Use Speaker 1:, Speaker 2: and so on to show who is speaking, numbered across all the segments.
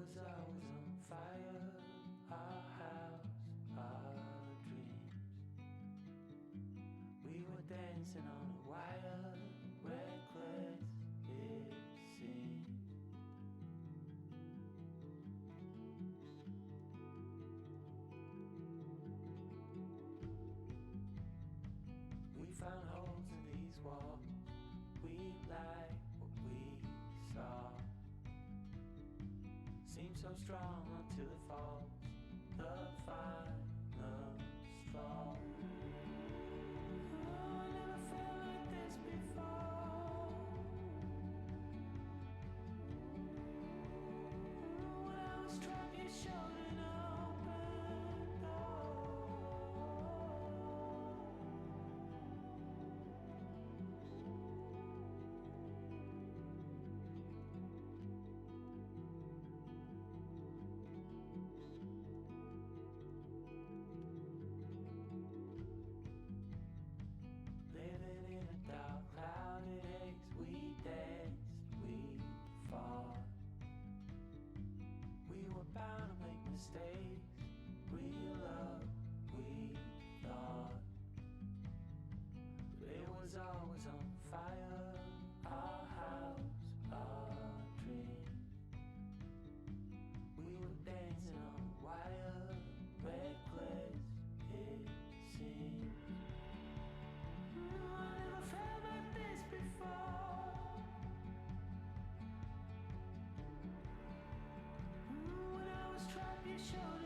Speaker 1: was always on fire, our house, our dreams. We were dancing on a wire, reckless it seemed. We found holes in these walls, we like what we saw. Seems so strong until it falls, the final straw. Oh, I never felt like this before. Oh, when I was trapped, you showed an open door. Living in a dark, clouded haze, we danced, we fought. We were bound to make mistakes, real love, we thought. But it was always on fire, our house, our dreams. We were dancing on a wire, reckless it seemed. I never felt like this before. When I was trapped, you showed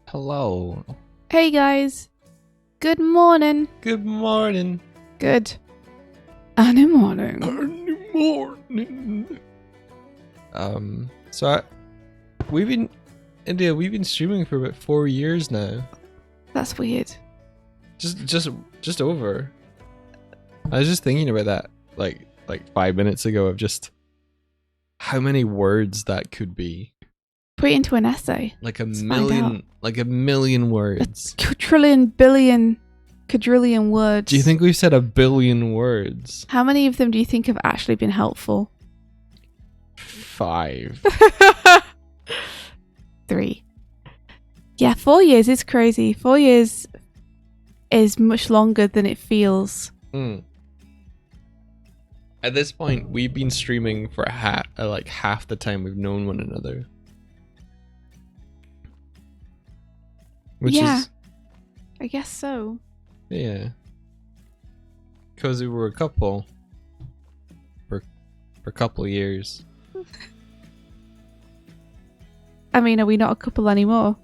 Speaker 2: Hello.
Speaker 3: Hey guys. Good morning.
Speaker 2: Good morning.
Speaker 3: Good. Any morning.
Speaker 2: Good morning. So we've been streaming for about 4 years now.
Speaker 3: That's weird.
Speaker 2: Just over. I was just thinking about that like 5 minutes ago of just how many words that could be.
Speaker 3: Put it into an essay.
Speaker 2: Like a
Speaker 3: Let's find out.
Speaker 2: million words.
Speaker 3: Quadrillion words.
Speaker 2: Do you think we've said 1 billion words?
Speaker 3: How many of them do you think have actually been helpful?
Speaker 2: 5.
Speaker 3: 3. Yeah, 4 years is crazy. 4 years is much longer than it feels.
Speaker 2: At this point, we've been streaming for half the time we've known one another. Which is,
Speaker 3: I guess so.
Speaker 2: yeah. Because we were a couple for a couple of years.
Speaker 3: I mean, are we not a couple anymore?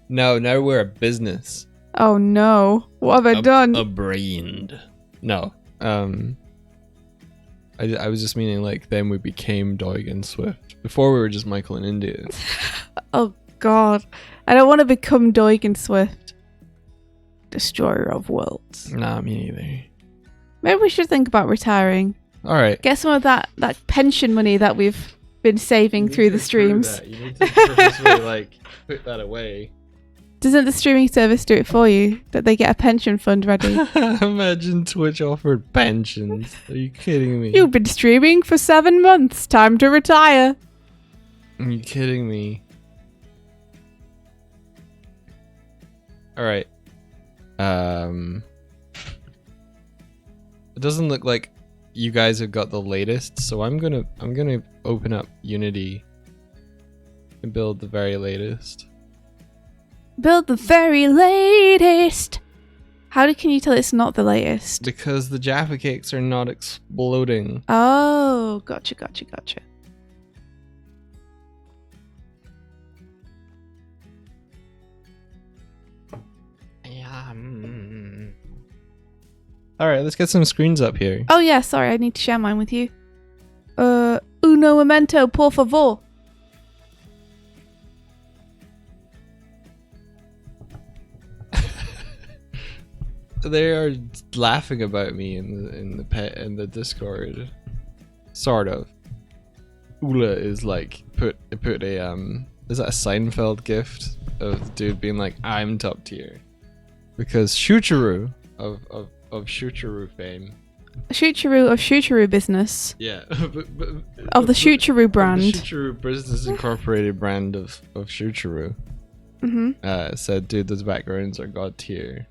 Speaker 2: No, now we're a business.
Speaker 3: Oh no. What have I done?
Speaker 2: A brand. No. I was just meaning like then we became Doig and Swift. Before we were just Michael and India.
Speaker 3: Oh god. I don't want to become Doig and Swift. Destroyer of worlds.
Speaker 2: Nah, me neither.
Speaker 3: Maybe we should think about retiring.
Speaker 2: Alright.
Speaker 3: Get some of that pension money that we've been saving through the streams.
Speaker 2: You need to purposely put that away.
Speaker 3: Doesn't the streaming service do it for you? That they get a pension fund ready?
Speaker 2: Imagine Twitch offered pensions. Are you kidding me?
Speaker 3: You've been streaming for 7 months. Time to retire.
Speaker 2: Are you kidding me? Alright. It doesn't look like you guys have got the latest, so I'm gonna open up Unity and build the very latest.
Speaker 3: Build the very latest. How can you tell it's not the latest?
Speaker 2: Because the Jaffa cakes are not exploding.
Speaker 3: Oh, gotcha.
Speaker 2: Alright, let's get some screens up here.
Speaker 3: Oh yeah, sorry, I need to share mine with you. Uno momento, por favor.
Speaker 2: They are laughing about me in the Discord. Sort of. Ula is put a is that a Seinfeld gift of the dude being like, I'm top tier. Because Shoocheroo of Shoocheroo fame.
Speaker 3: Shoocheroo of Shoocheroo business.
Speaker 2: Yeah.
Speaker 3: Of the Shoocheroo brand.
Speaker 2: The Shoocheroo Business Incorporated brand of Shoocheroo. Said, dude, those backgrounds are god tier.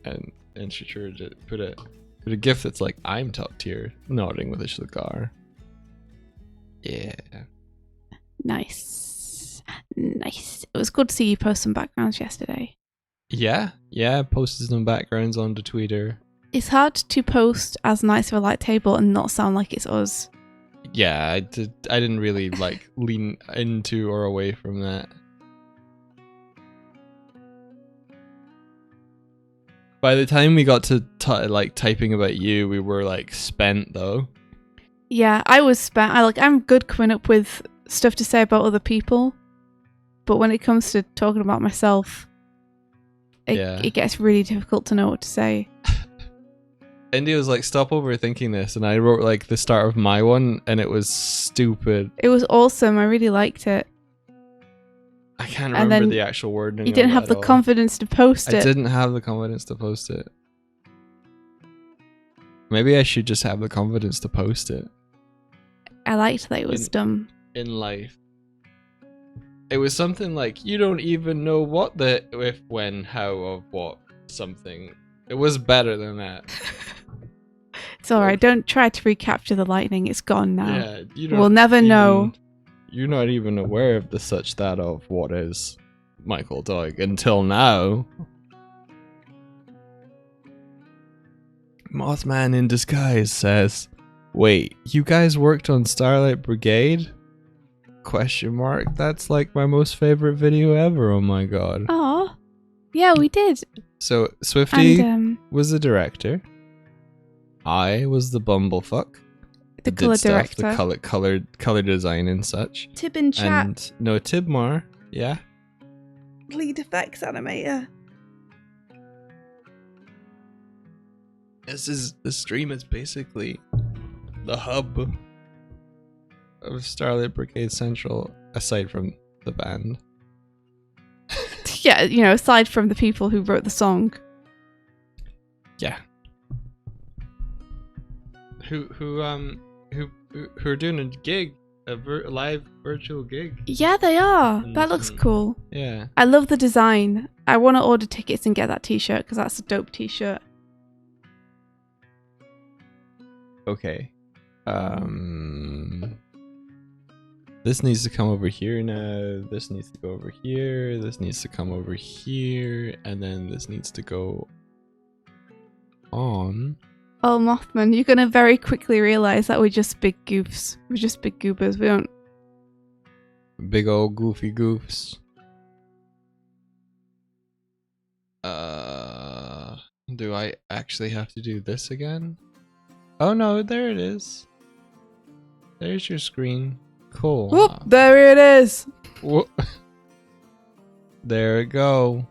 Speaker 2: And Shoocheroo put a gift that's like, I'm top tier, nodding with a cigar. Yeah.
Speaker 3: Nice. It was good to see you post some backgrounds yesterday.
Speaker 2: Yeah, posted some backgrounds onto Twitter.
Speaker 3: It's hard to post as nice of a light table and not sound like it's us.
Speaker 2: Yeah, I didn't really lean into or away from that. By the time we got to typing about you, we were spent though.
Speaker 3: Yeah, I was spent. I'm good coming up with stuff to say about other people, but when it comes to talking about myself, it gets really difficult to know what to say.
Speaker 2: India was like, stop overthinking this, and I wrote the start of my one, and it was stupid.
Speaker 3: It was awesome. I really liked it.
Speaker 2: I can't remember the actual wording.
Speaker 3: You didn't have the confidence to post it.
Speaker 2: I didn't have the confidence to post it. Maybe I should just have the confidence to post it.
Speaker 3: I liked that it was dumb.
Speaker 2: In life. It was something like, you don't even know what the if, when, how, of what, something. It was better than that.
Speaker 3: It's alright, don't try to recapture the lightning, it's gone now.
Speaker 2: Yeah,
Speaker 3: we'll never know.
Speaker 2: You're not even aware of the such that of what is Michael Doig until now. Mothman in Disguise says, wait, you guys worked on Starlight Brigade? question mark. That's like my most favorite video ever. Oh my god.
Speaker 3: Oh, yeah, we did.
Speaker 2: So Swifty
Speaker 3: And
Speaker 2: was the director. I was the bumblefuck.
Speaker 3: the
Speaker 2: that
Speaker 3: color
Speaker 2: did stuff,
Speaker 3: director.
Speaker 2: the color design and such.
Speaker 3: Tib in chat.
Speaker 2: And no Tibmar, yeah.
Speaker 3: Lead effects animator.
Speaker 2: This stream is basically the hub of Starlight Brigade Central, aside from the band.
Speaker 3: Yeah, aside from the people who wrote the song.
Speaker 2: Yeah. Who are doing a gig, a live virtual gig.
Speaker 3: Yeah, they are.
Speaker 2: And
Speaker 3: That looks cool.
Speaker 2: Yeah.
Speaker 3: I love the design. I want to order tickets and get that t-shirt because that's a dope t-shirt.
Speaker 2: Okay. This needs to come over here now. This needs to go over here. This needs to come over here. And then this needs to go on.
Speaker 3: Oh, Mothman, you're going to very quickly realize that we're just big goofs. We're just big goobers. We don't...
Speaker 2: Big old goofy goofs. Do I actually have to do this again? Oh no, there it is. There's your screen. Cool.
Speaker 3: Whoop, there it is.
Speaker 2: Whoop. There we go.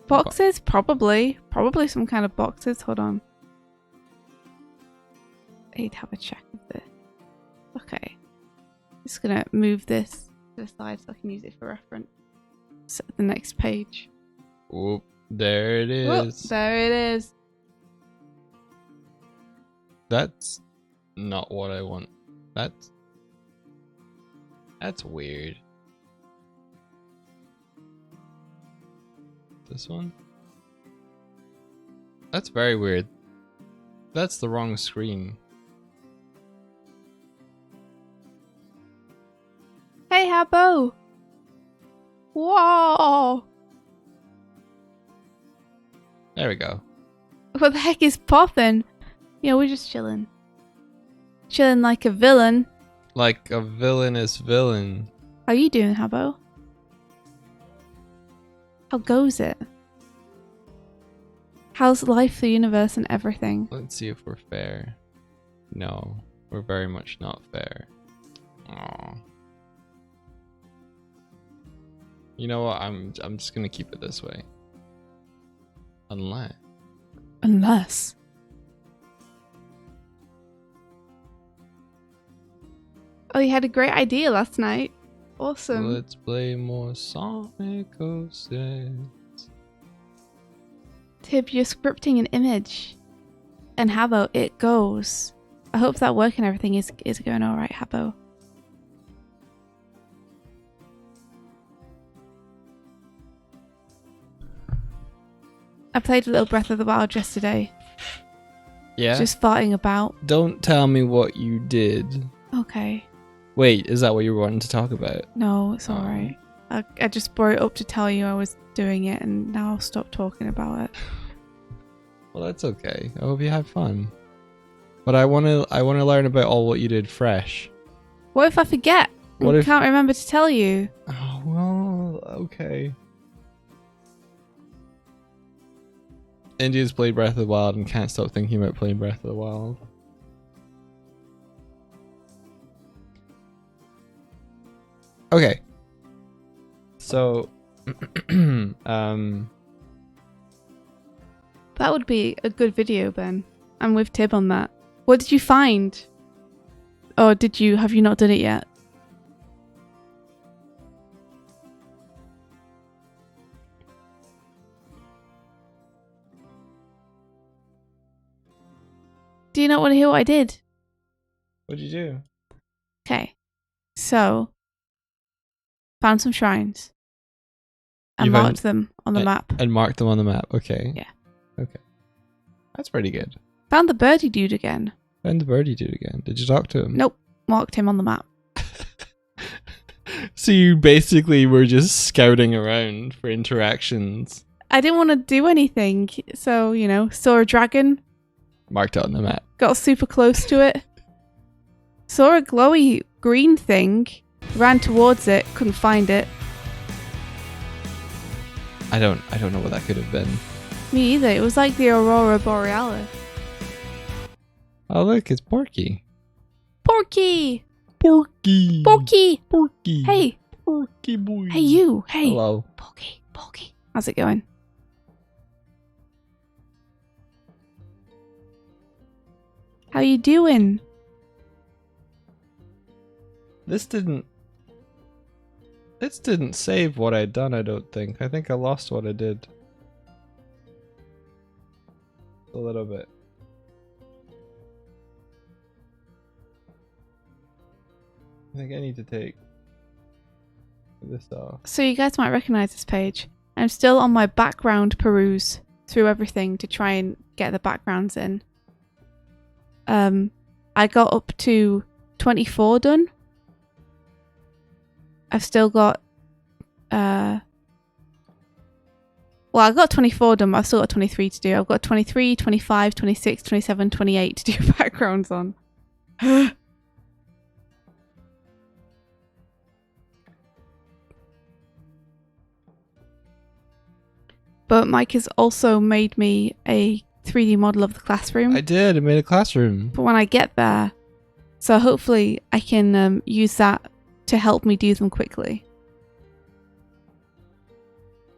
Speaker 3: Boxes? Probably. Probably some kind of boxes. Hold on. I need to have a check of this. Okay. Just gonna move this to the side so I can use it for reference. Set the next page.
Speaker 2: Whoop. There it is.
Speaker 3: Whoop, there it is.
Speaker 2: That's not what I want. That's weird. This one? That's very weird. That's the wrong screen.
Speaker 3: Hey, Habbo! Whoa!
Speaker 2: There we go.
Speaker 3: What the heck is poppin'? We're just chilling. Chilling like a villain.
Speaker 2: Like a villainous villain.
Speaker 3: How you doing, Habbo? How goes it? How's life, the universe, and everything?
Speaker 2: Let's see if we're fair. No, we're very much not fair. Aw. You know what? I'm just gonna keep it this way. Unless.
Speaker 3: Oh, you had a great idea last night. Awesome.
Speaker 2: Let's play more Sonic 06.
Speaker 3: Tib, you're scripting an image. And Habbo, it goes. I hope that work and everything is going alright, Habbo. I played a little Breath of the Wild yesterday.
Speaker 2: Yeah?
Speaker 3: Just farting about.
Speaker 2: Don't tell me what you did.
Speaker 3: Okay.
Speaker 2: Wait, is that what you were wanting to talk about?
Speaker 3: No, it's alright. I just brought it up to tell you I was doing it, and now I'll stop talking about it.
Speaker 2: Well, that's okay. I hope you had fun. But I wanna learn about all what you did fresh.
Speaker 3: What if I forget? I can't remember to tell you.
Speaker 2: Oh, well, okay. India's played Breath of the Wild and can't stop thinking about playing Breath of the Wild. Okay. So,
Speaker 3: that would be a good video then. I'm with Tib on that. What did you find? Or have you not done it yet? Do you not want to hear what I did?
Speaker 2: What'd you do?
Speaker 3: Okay. So, found some shrines. And marked them on the map.
Speaker 2: And marked them on the map, okay.
Speaker 3: Yeah.
Speaker 2: Okay. That's pretty good.
Speaker 3: Found the birdie dude again.
Speaker 2: Found the birdie dude again. Did you talk to him?
Speaker 3: Nope. Marked him on the map.
Speaker 2: So you basically were just scouting around for interactions.
Speaker 3: I didn't want to do anything. So, saw a dragon.
Speaker 2: Marked it on the map.
Speaker 3: Got super close to it. Saw a glowy green thing, ran towards it, couldn't find it.
Speaker 2: I don't know what that could have been.
Speaker 3: Me either. It was like the Aurora Borealis.
Speaker 2: Oh look, it's Porky.
Speaker 3: Porky!
Speaker 2: Porky!
Speaker 3: Porky!
Speaker 2: Porky!
Speaker 3: Hey!
Speaker 2: Porky boy!
Speaker 3: Hey you! Hey!
Speaker 2: Hello.
Speaker 3: Porky! Porky! How's it going? How you doing?
Speaker 2: This didn't save what I'd done, I don't think. I think I lost what I did. A little bit. I think I need to take this off.
Speaker 3: So you guys might recognize this page. I'm still on my background peruse through everything to try and get the backgrounds in. I got up to 24 done. I've still got well, I got 24 done, but I've still got 23 to do. I've got 23, 25, 26, 27, 28 to do backgrounds on. But Mike has also made me a 3D model of the classroom.
Speaker 2: I did. I made a classroom.
Speaker 3: But when I get there, so hopefully I can use that to help me do them quickly.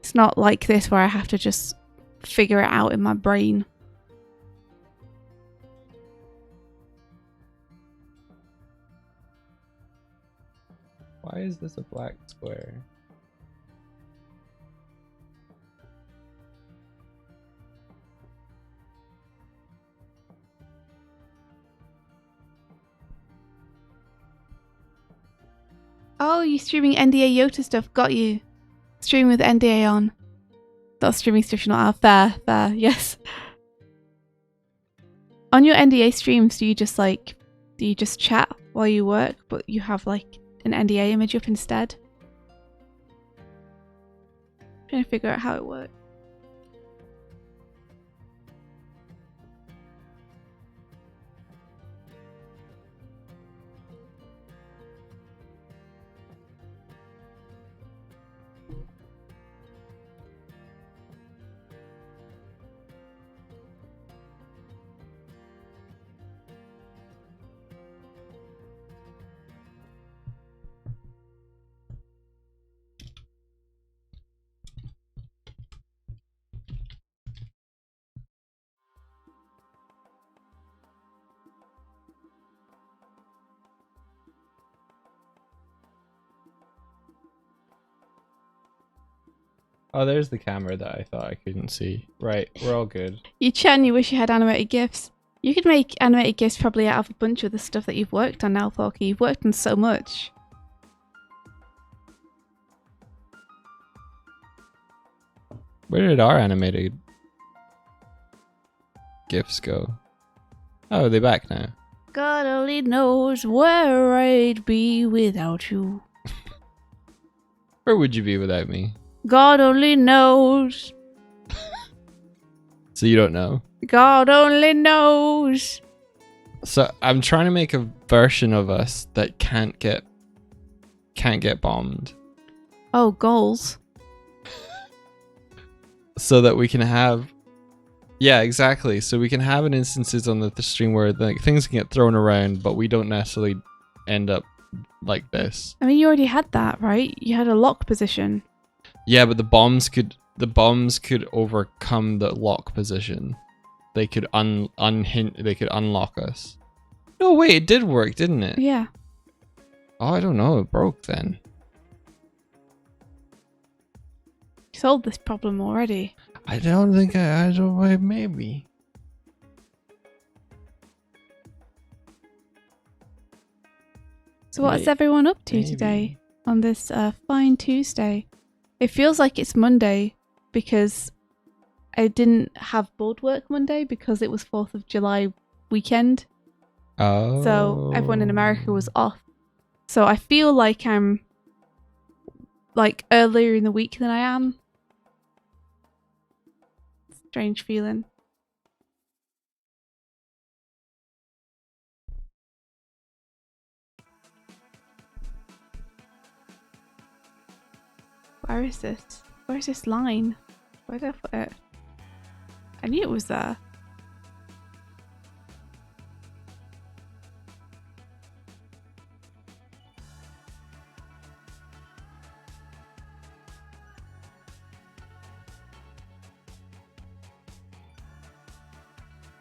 Speaker 3: It's not like this where I have to just figure it out in my brain.
Speaker 2: Why is this a black square?
Speaker 3: Oh, you streaming NDA Yota stuff. Got you. Streaming with NDA on. Not streaming stuff you're not out. Fair, yes. On your NDA streams, do you just chat while you work, but you have like an NDA image up instead? Trying to figure out how it works.
Speaker 2: Oh, there's the camera that I thought I couldn't see. Right, we're all good.
Speaker 3: You chat and you wish you had animated GIFs. You could make animated GIFs probably out of a bunch of the stuff that you've worked on now, Porky. You've worked on so much.
Speaker 2: Where did our animated GIFs go? Oh, are they back now?
Speaker 3: God only knows where I'd be without you.
Speaker 2: Where would you be without me?
Speaker 3: God only knows.
Speaker 2: So you don't know?
Speaker 3: God only knows.
Speaker 2: So I'm trying to make a version of us that can't get bombed.
Speaker 3: Oh, goals.
Speaker 2: So that we can have, yeah, exactly. So we can have an instances on the stream where like things can get thrown around, but we don't necessarily end up like this.
Speaker 3: I mean, you already had that, right? You had a lock position.
Speaker 2: Yeah, but the bombs could overcome the lock position. They could they could unlock us. No, wait, it did work, didn't it?
Speaker 3: Yeah.
Speaker 2: Oh, I don't know. It broke then.
Speaker 3: You solved this problem already.
Speaker 2: I don't think I don't. Maybe.
Speaker 3: So what's everyone up to
Speaker 2: Maybe.
Speaker 3: today on this fine Tuesday? It feels like it's Monday because I didn't have board work Monday because it was 4th of July weekend.
Speaker 2: Oh.
Speaker 3: So everyone in America was off. So I feel like I'm like earlier in the week than I am. Strange feeling. Where is this? Where's this line? Where did I put it? I knew it was there.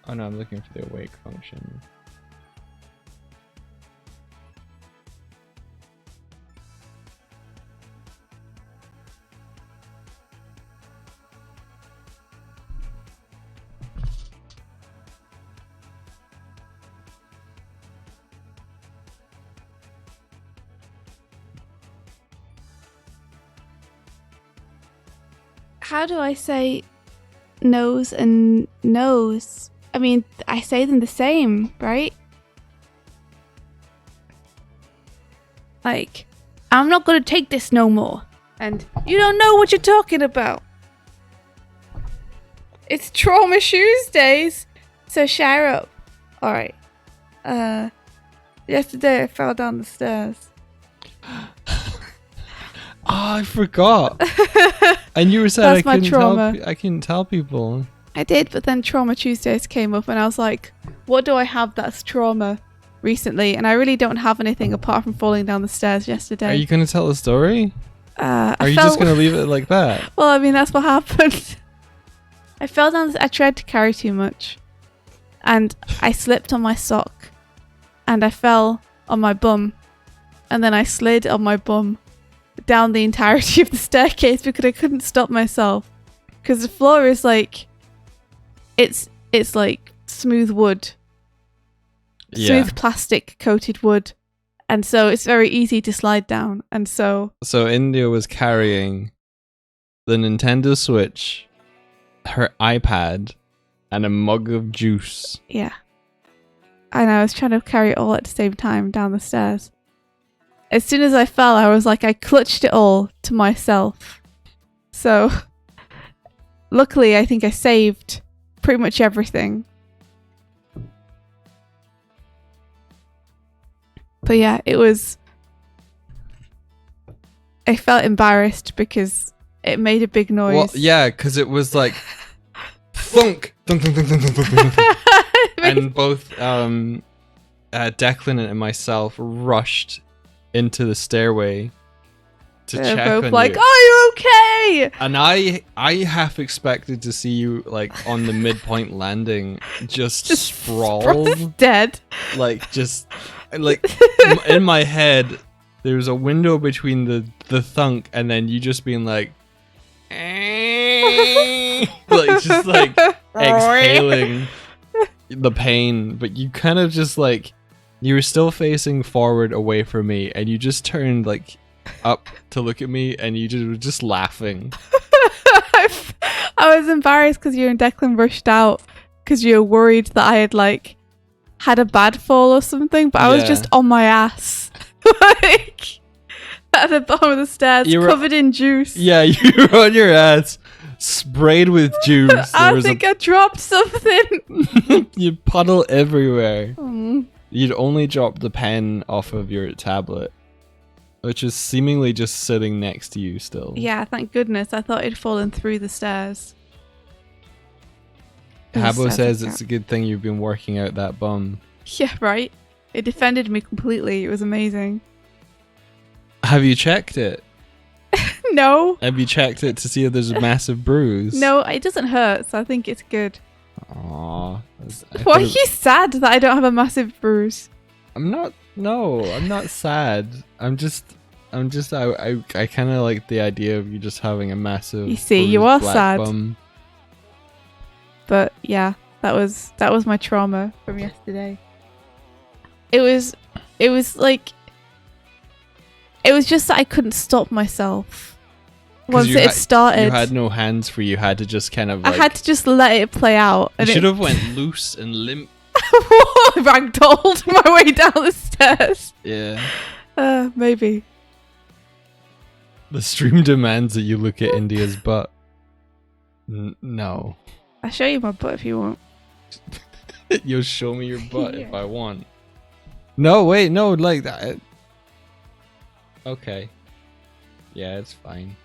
Speaker 2: Oh no, I'm looking for the awake function.
Speaker 3: How do I say nose and nose? I mean, I say them the same, right? Like, I'm not gonna take this no more. And you don't know what you're talking about. It's Trauma Tuesdays, so share up. Alright. Yesterday I fell down the stairs.
Speaker 2: Oh, I forgot. And you were saying I couldn't tell people.
Speaker 3: I did, but then Trauma Tuesdays came up and I was like, what do I have that's trauma recently? And I really don't have anything apart from falling down the stairs yesterday.
Speaker 2: Are you going to tell the story? Are you just going to leave it like that?
Speaker 3: Well, I mean, that's what happened. I fell down, I tried to carry too much. And I slipped on my sock. And I fell on my bum. And then I slid on my bum down the entirety of the staircase because I couldn't stop myself. Because the floor is like, it's like smooth wood. Smooth plastic coated wood. And so it's very easy to slide down. And so
Speaker 2: India was carrying the Nintendo Switch, her iPad, and a mug of juice.
Speaker 3: Yeah. And I was trying to carry it all at the same time down the stairs. As soon as I fell, I was like, I clutched it all to myself. So, luckily, I think I saved pretty much everything. But yeah, I felt embarrassed because it made a big noise.
Speaker 2: Well, yeah, because it was like thunk, thunk, thunk, thunk, thunk, thunk, thunk, thunk. And both Declan and myself rushed into the stairway to
Speaker 3: They're
Speaker 2: check
Speaker 3: both
Speaker 2: on
Speaker 3: like,
Speaker 2: you.
Speaker 3: are you okay?
Speaker 2: And I half expected to see you like on the midpoint landing, just sprawled,
Speaker 3: dead.
Speaker 2: like just like in my head. There was a window between the thunk and then you just being like, like just like exhaling the pain, but you kind of just like, you were still facing forward away from me and you just turned like up to look at me and you were just laughing.
Speaker 3: I was embarrassed because you and Declan rushed out because you were worried that I had like had a bad fall or something, but I was just on my ass. Like at the bottom of the stairs, covered in juice.
Speaker 2: Yeah, you were on your ass, sprayed with juice.
Speaker 3: I think I dropped something.
Speaker 2: You puddle everywhere. You'd only dropped the pen off of your tablet, which is seemingly just sitting next to you still.
Speaker 3: Yeah, thank goodness. I thought it'd fallen through the stairs.
Speaker 2: Habbo says it's a good thing you've been working out that bum.
Speaker 3: Yeah, right? It defended me completely. It was amazing.
Speaker 2: Have you checked it?
Speaker 3: No.
Speaker 2: Have you checked it to see if there's a massive bruise?
Speaker 3: No, it doesn't hurt, so I think it's good.
Speaker 2: Aww.
Speaker 3: Why are you sad that I don't have a massive bruise?
Speaker 2: I'm not sad. I kind of like the idea of you just having a massive.
Speaker 3: You see, you are sad. Bum. But yeah, that was my trauma from yesterday. It was just that I couldn't stop myself once it started.
Speaker 2: You had no hands free. You had to just kind of. Like,
Speaker 3: I had to just let it play out.
Speaker 2: You should have went loose and limp.
Speaker 3: Ragdolled my way down the stairs.
Speaker 2: Yeah.
Speaker 3: Maybe.
Speaker 2: The stream demands that you look at India's butt. No.
Speaker 3: I'll show you my butt if you want.
Speaker 2: You'll show me your butt if I want. No, wait, no, like that. Okay. Yeah, it's fine.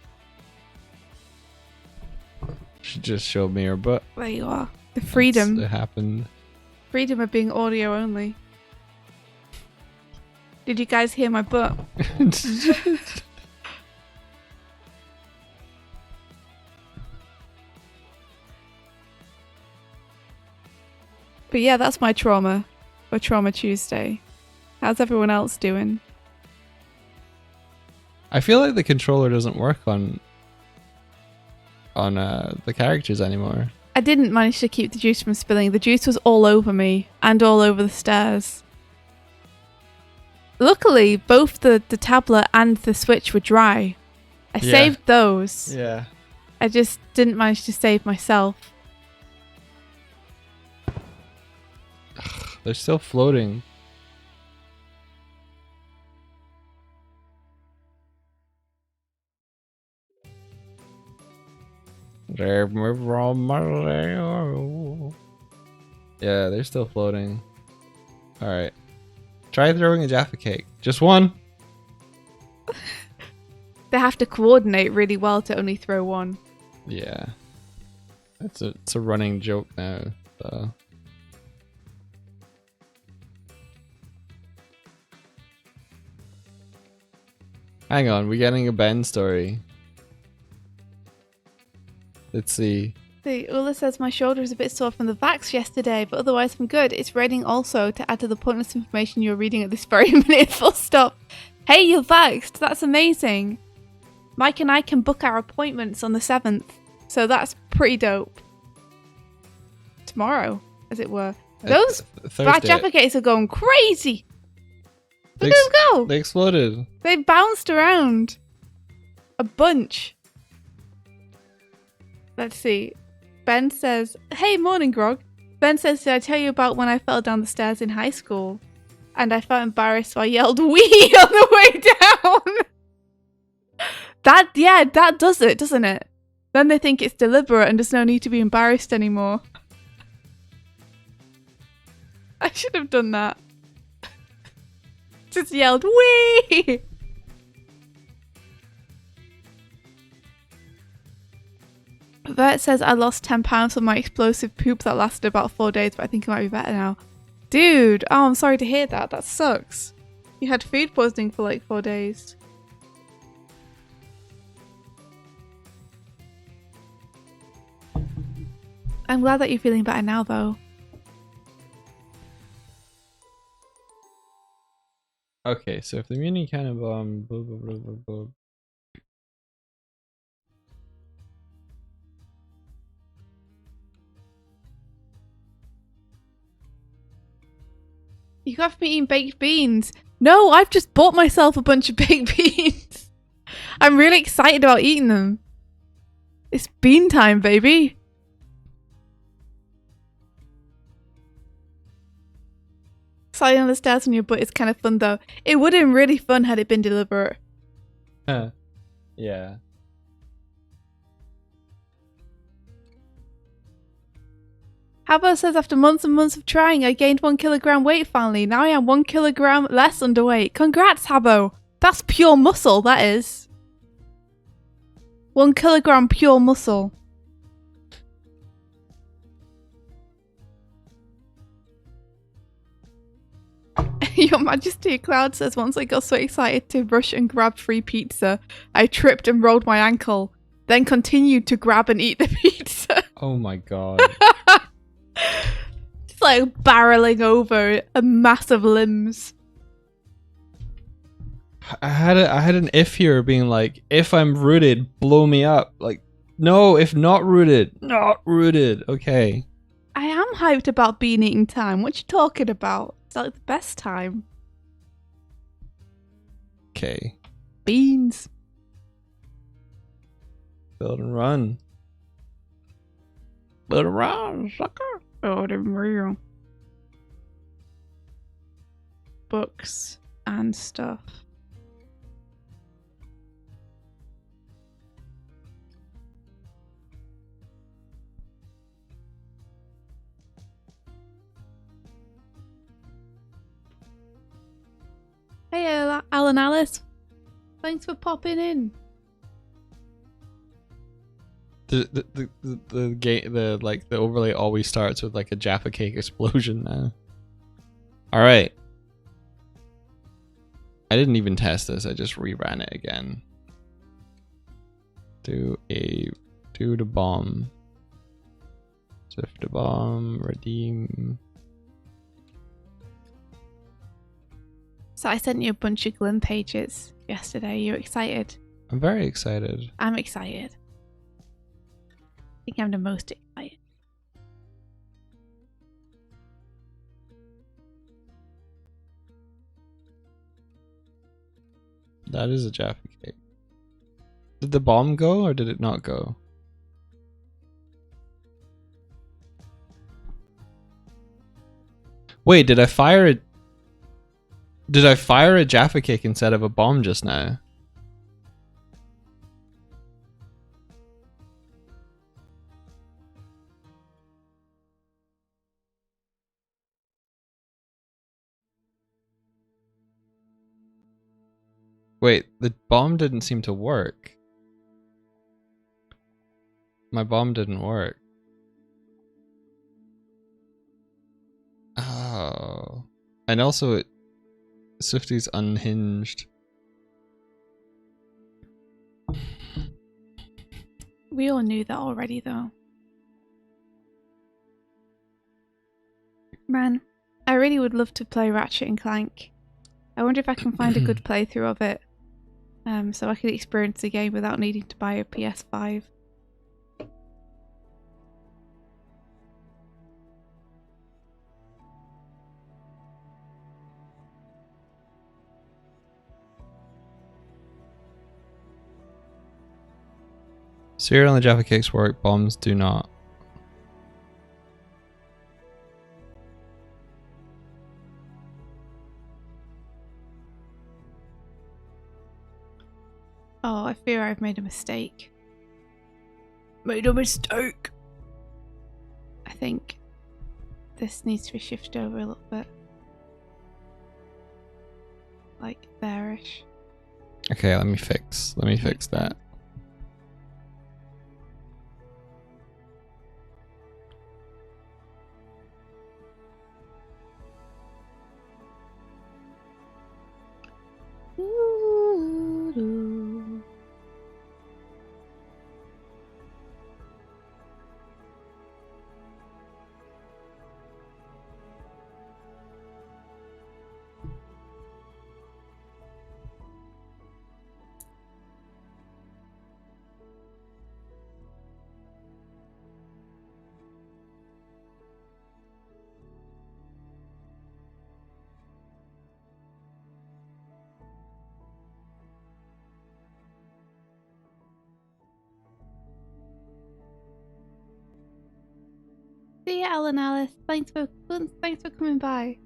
Speaker 2: She just showed me her butt.
Speaker 3: There you are. The freedom.
Speaker 2: It happened.
Speaker 3: Freedom of being audio only. Did you guys hear my butt? But yeah, that's my trauma. For Trauma Tuesday. How's everyone else doing?
Speaker 2: I feel like the controller doesn't work on the characters anymore.
Speaker 3: I didn't manage to keep the juice from spilling. The juice was all over me and all over the stairs. Luckily, both the tablet and the Switch were dry. I saved those.
Speaker 2: Yeah.
Speaker 3: I just didn't manage to save myself.
Speaker 2: They're still floating. Yeah, they're still floating. Alright. Try throwing a Jaffa cake. Just one.
Speaker 3: They have to coordinate really well to only throw one.
Speaker 2: Yeah. It's a running joke now, so. Hang on, we're getting a Ben story. Let's see.
Speaker 3: Ula says, my shoulder is a bit sore from the vax yesterday, but otherwise I'm good. It's raining also, to add to the pointless information you're reading at this very minute, full stop. Hey, you're vaxxed. That's amazing. Mike and I can book our appointments on the 7th, so that's pretty dope. Tomorrow, as it were. Those bad Jaffa-gates are going crazy. Look at them go.
Speaker 2: They exploded.
Speaker 3: They bounced around. A bunch. Let's see. Ben says, hey, morning, Grog. Ben says, did I tell you about when I fell down the stairs in high school? And I felt embarrassed, so I yelled, wee, on the way down. That does it, doesn't it? Then they think it's deliberate and there's no need to be embarrassed anymore. I should have done that. Just yelled, wee! Vert says, I lost 10 pounds from my explosive poop that lasted about 4 days, but I think it might be better now. Dude, oh, I'm sorry to hear that. That sucks. You had food poisoning for like 4 days. I'm glad that you're feeling better now, though.
Speaker 2: Okay, so if the muni cannon bomb, blah, blah, blah, blah, blah.
Speaker 3: You got me eating baked beans. No, I've just bought myself a bunch of baked beans. I'm really excited about eating them. It's bean time, baby. Sliding on the stairs on your butt is kind of fun, though. It would have been really fun had it been deliberate.
Speaker 2: Yeah.
Speaker 3: Habbo says, after months and months of trying, I gained 1 kilogram weight finally. Now I am 1 kilogram less underweight. Congrats, Habbo. That's pure muscle, that is. 1 kilogram pure muscle. Your Majesty, Cloud says, once I got so excited to rush and grab free pizza, I tripped and rolled my ankle, then continued to grab and eat the pizza.
Speaker 2: Oh my god.
Speaker 3: Just like barreling over a mass of limbs.
Speaker 2: I had an if here being like, if I'm rooted, blow me up. Like, no, if not rooted, not rooted. Okay.
Speaker 3: I am hyped about bean eating time. What you talking about? It's like the best time.
Speaker 2: Okay.
Speaker 3: Beans.
Speaker 2: Build and run. Build and run, sucker.
Speaker 3: Oh, they're real. Books and stuff. Hey, Alan Alice. Thanks for popping in.
Speaker 2: The game, the overlay always starts with like a Jaffa Cake explosion now. All right. I didn't even test this. I just reran it again. Do the bomb. Swift the bomb. Redeem.
Speaker 3: So I sent you a bunch of Glim pages yesterday. You excited?
Speaker 2: I'm very excited.
Speaker 3: I'm excited. I think I'm the most excited.
Speaker 2: That is a Jaffa Cake. Did the bomb go or did it not go? Wait, did I fire a Jaffa Cake instead of a bomb just now? Wait, the bomb didn't seem to work. My bomb didn't work. Oh. And also Swifty's unhinged.
Speaker 3: We all knew that already, though. Man, I really would love to play Ratchet and Clank. I wonder if I can find a good playthrough of it, so I could experience the game without needing to buy a PS5.
Speaker 2: Cereal and the Jaffa Cakes work, bombs do not.
Speaker 3: Oh, I fear I've made a mistake. Made a mistake! I think this needs to be shifted over a little bit. Like there-ish.
Speaker 2: Okay, let me fix that.
Speaker 3: See ya, Alan Alice. Thanks for coming by.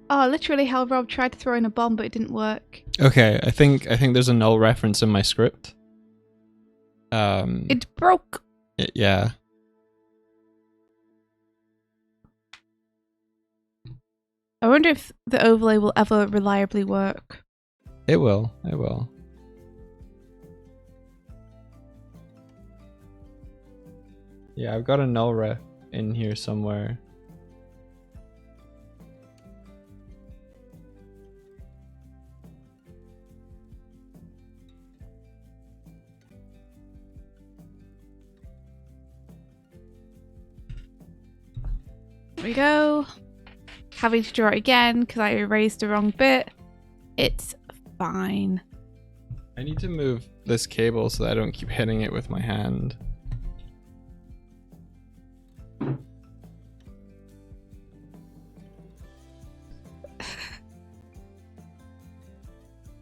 Speaker 3: Oh, literally how Rob tried to throw in a bomb but it didn't work.
Speaker 2: Okay, I think there's a null reference in my script.
Speaker 3: It broke.
Speaker 2: Yeah.
Speaker 3: I wonder if the overlay will ever reliably work.
Speaker 2: It will. It will. Yeah, I've got a null ref in here somewhere.
Speaker 3: There we go. Having to draw it again because I erased the wrong bit. It's fine.
Speaker 2: I need to move this cable so that I don't keep hitting it with my hand.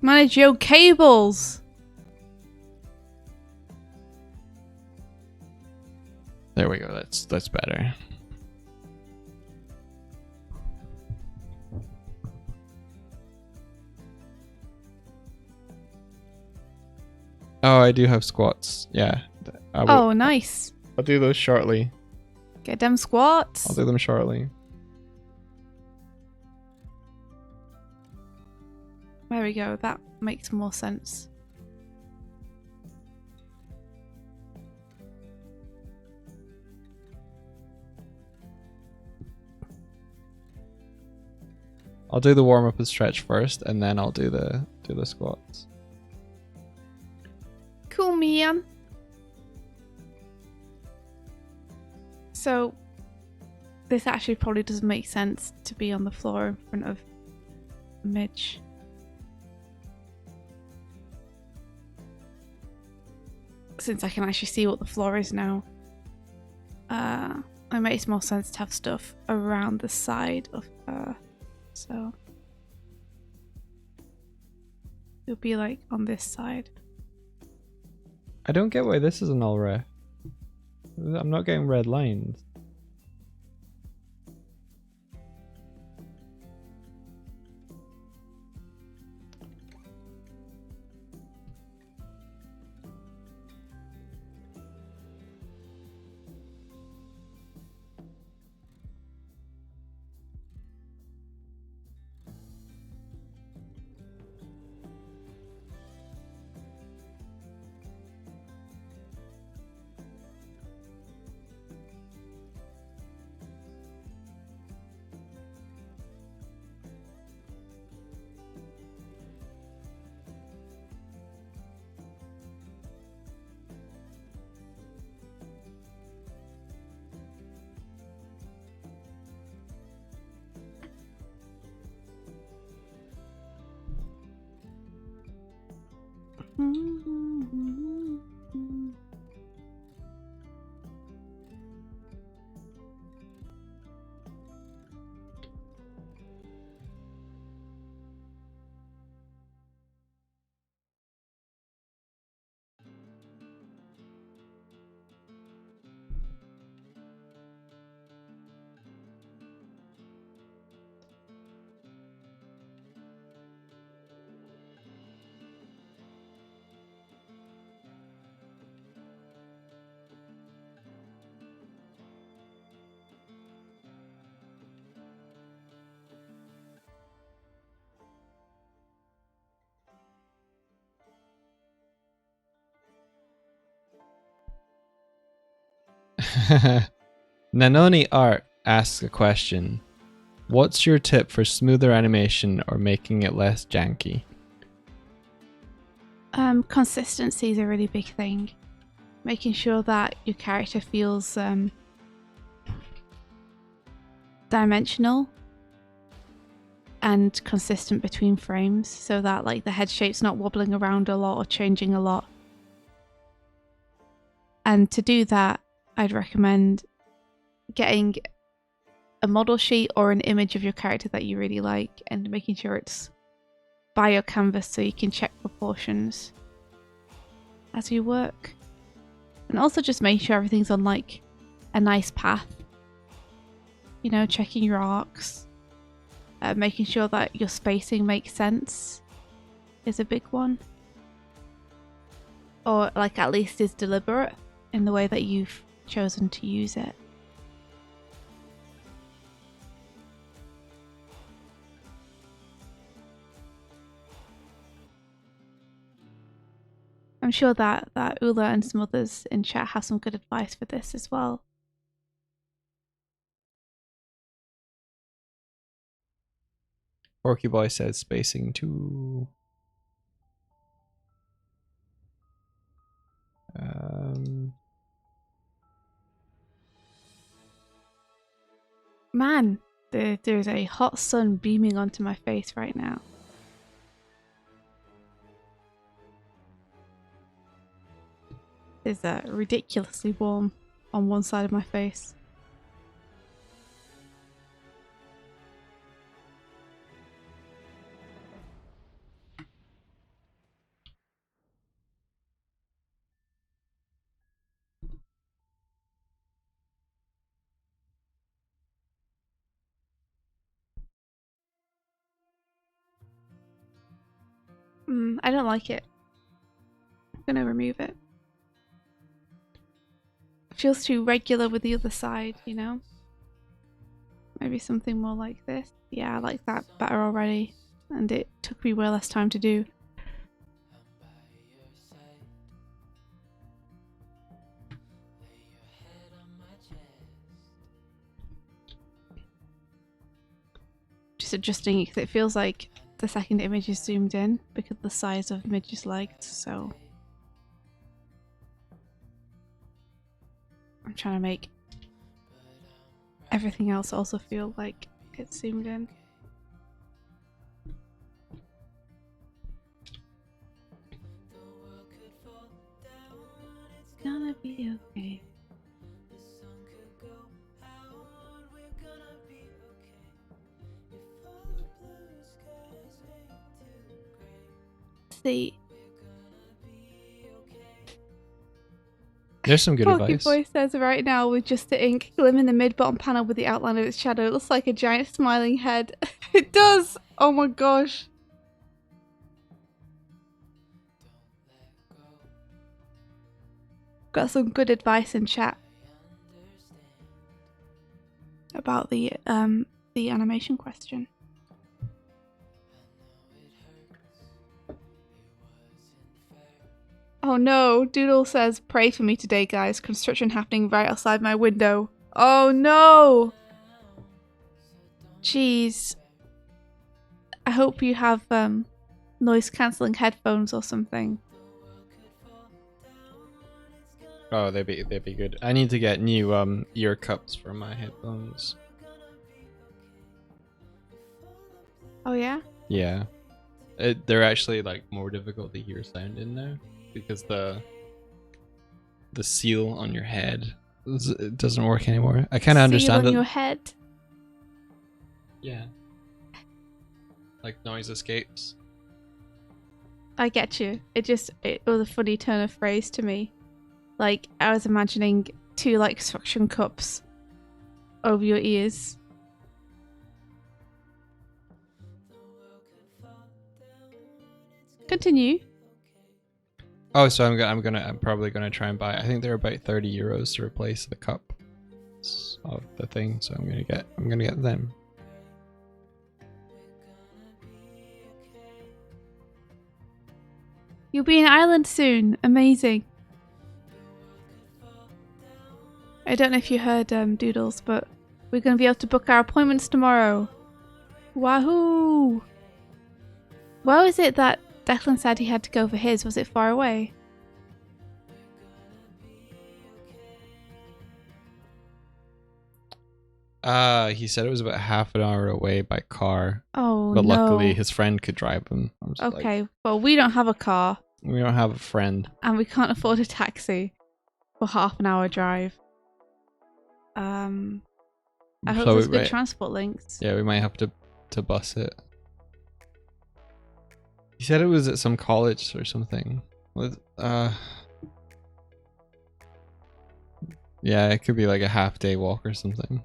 Speaker 3: Manage your cables.
Speaker 2: There we go. That's better. Oh, I do have squats. Yeah.
Speaker 3: Oh, nice.
Speaker 2: I'll do those shortly.
Speaker 3: Get them squats.
Speaker 2: I'll do them shortly.
Speaker 3: There we go. That makes more sense.
Speaker 2: I'll do the warm up and stretch first, and then I'll do the squats.
Speaker 3: Cool, man. So, this actually probably doesn't make sense to be on the floor in front of Midge. Since I can actually see what the floor is now, it makes more sense to have stuff around the side of her. So, it'll be like on this side.
Speaker 2: I don't get why this is an all ref. I'm not getting red lines. Nanoni Art asks a question. What's your tip for smoother animation or making it less janky?
Speaker 3: Consistency is a really big thing. Making sure that your character feels dimensional and consistent between frames, so that like the head shape's not wobbling around a lot or changing a lot. And to do that, I'd recommend getting a model sheet or an image of your character that you really like and making sure it's by your canvas so you can check proportions as you work. And also just make sure everything's on like a nice path. You know, checking your arcs, making sure that your spacing makes sense is a big one. Or like at least is deliberate in the way that you've chosen to use it. I'm sure that Ula and some others in chat have some good advice for this as well.
Speaker 2: Porky Boy says spacing too.
Speaker 3: Man, there's a hot sun beaming onto my face right now. It's ridiculously warm on one side of my face. I don't like it. I'm gonna remove it. It feels too regular with the other side, you know? Maybe something more like this. Yeah, I like that better already. And it took me way less time to do. just adjusting it because it feels like the second image is zoomed in because the size of the image is liked, so I'm trying to make everything else also feel like it's zoomed in. It's gonna be okay. See.
Speaker 2: There's some good
Speaker 3: Porky
Speaker 2: advice.
Speaker 3: Boy says right now with just the ink, Glim in the mid-bottom panel with the outline of its shadow. It looks like a giant smiling head. It does! Oh my gosh. Got some good advice in chat about the animation question. Oh no, Doodle says, pray for me today, guys. Construction happening right outside my window. Oh no! Jeez. I hope you have noise cancelling headphones or something.
Speaker 2: Oh, they'd be good. I need to get new ear cups for my headphones.
Speaker 3: Oh yeah?
Speaker 2: Yeah. They're actually like more difficult to hear sound in now because the seal on your head it doesn't work anymore. I kind of understand
Speaker 3: Seal on
Speaker 2: it.
Speaker 3: your head?
Speaker 2: Yeah. Like noise escapes.
Speaker 3: I get you. It was a funny turn of phrase to me. Like, I was imagining two, like, suction cups over your ears. Continue.
Speaker 2: Oh, so I'm probably gonna try and buy. I think they're about 30 euros to replace the cup of the thing. So I'm gonna get them.
Speaker 3: You'll be in Ireland soon. Amazing. I don't know if you heard Doodles, but we're going to be able to book our appointments tomorrow. Wahoo! Where was it that Declan said he had to go for his? Was it far away?
Speaker 2: He said it was about half an hour away by car.
Speaker 3: Oh,
Speaker 2: but
Speaker 3: no.
Speaker 2: luckily his friend could drive him.
Speaker 3: Okay, well, we don't have a car.
Speaker 2: We don't have a friend.
Speaker 3: And we can't afford a taxi for half an hour drive. I hope there's good transport links.
Speaker 2: Yeah, we might have to bus it. He said it was at some college or something. Yeah, it could be like a half-day walk or something.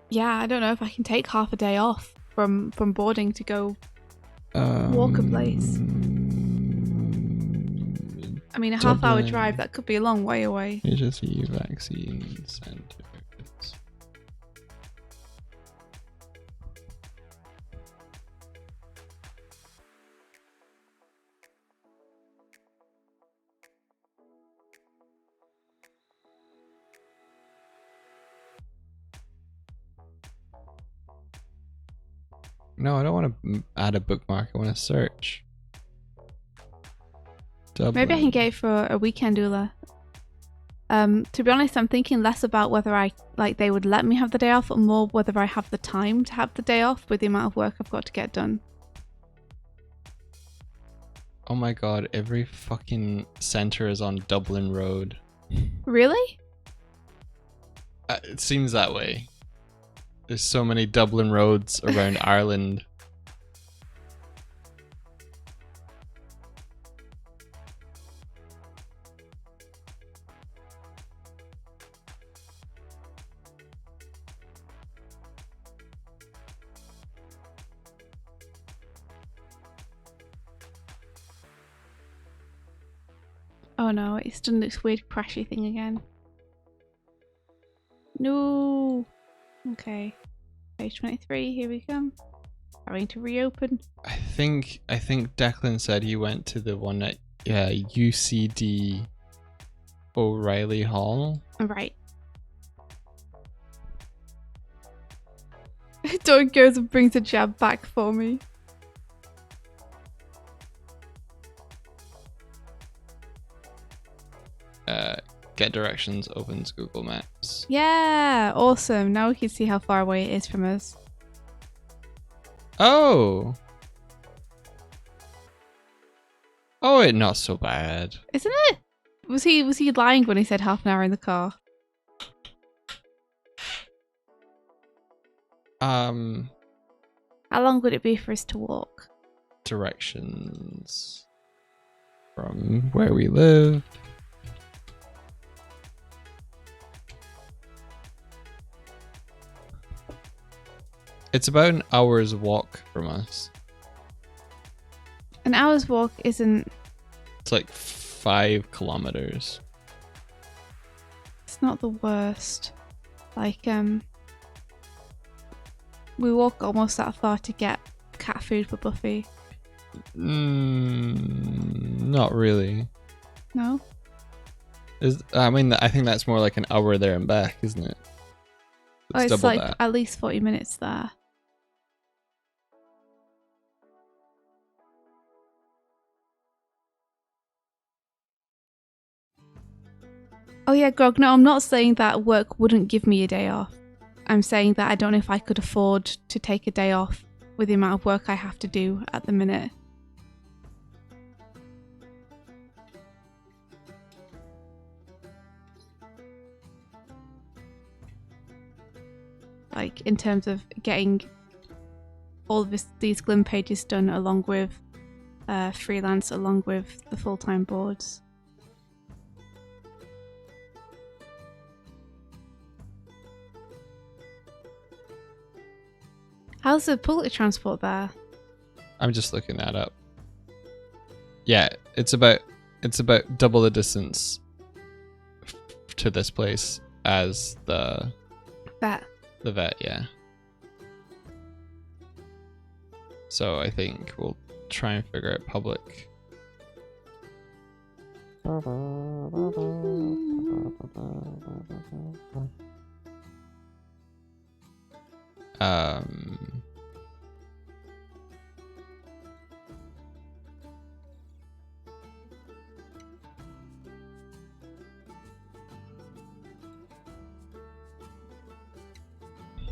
Speaker 3: Yeah, I don't know if I can take half a day off from boarding to go walk a place. I mean, a half-hour drive, that could be a long way away.
Speaker 2: HSV vaccine centers. No, I don't want to add a bookmark. I want to search. Dublin.
Speaker 3: Maybe I can get it for a weekend doula. To be honest, I'm thinking less about whether they would let me have the day off, or more whether I have the time to have the day off with the amount of work I've got to get done.
Speaker 2: Oh my god, every fucking centre is on Dublin Road.
Speaker 3: Really?
Speaker 2: It seems that way. There's so many Dublin roads around Ireland.
Speaker 3: Oh no, it's done this weird crashy thing again. No. Okay. Page 23, here we come. Having to reopen.
Speaker 2: I think Declan said he went to the one at UCD O'Reilly Hall.
Speaker 3: Right. Doig goes and brings a jab back for me.
Speaker 2: Get directions opens Google Maps.
Speaker 3: Yeah, awesome. Now we can see how far away it is from us.
Speaker 2: Oh, it not so bad.
Speaker 3: Isn't it? Was he lying when he said half an hour in the car? How long would it be for us to walk?
Speaker 2: Directions from where we live. It's about an hour's walk from us.
Speaker 3: An hour's walk isn't...
Speaker 2: It's like 5 kilometers.
Speaker 3: It's not the worst. Like, we walk almost that far to get cat food for Buffy.
Speaker 2: Not really.
Speaker 3: No?
Speaker 2: I think that's more like an hour there and back, isn't it?
Speaker 3: It's
Speaker 2: double
Speaker 3: like
Speaker 2: that.
Speaker 3: at least 40 minutes there. Oh yeah, Grog, no, I'm not saying that work wouldn't give me a day off. I'm saying that I don't know if I could afford to take a day off with the amount of work I have to do at the minute. Like, in terms of getting all of these Glim pages done along with freelance, along with the full-time boards. How's the public transport there?
Speaker 2: I'm just looking that up. Yeah, it's about double the distance to this place as the
Speaker 3: vet.
Speaker 2: The vet, yeah. So I think we'll try and figure out public.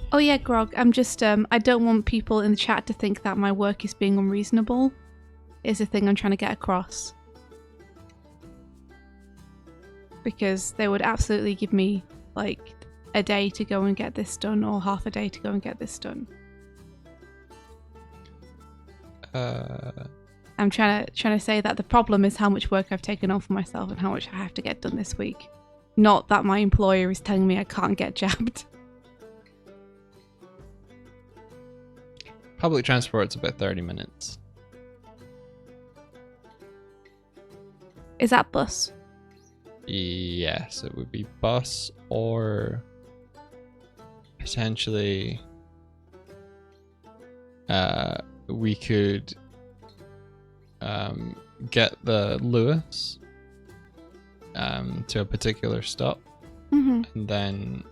Speaker 3: Oh yeah, Grog, I'm just, I don't want people in the chat to think that my work is being unreasonable, is the thing I'm trying to get across. Because they would absolutely give me, like, a day to go and get this done, or half a day to go and get this done. I'm trying to say that the problem is how much work I've taken on for myself and how much I have to get done this week. Not that my employer is telling me I can't get jabbed.
Speaker 2: Public transport's about 30 minutes.
Speaker 3: Is that bus?
Speaker 2: Yes, it would be bus or potentially we could get the Lewis to a particular stop, and then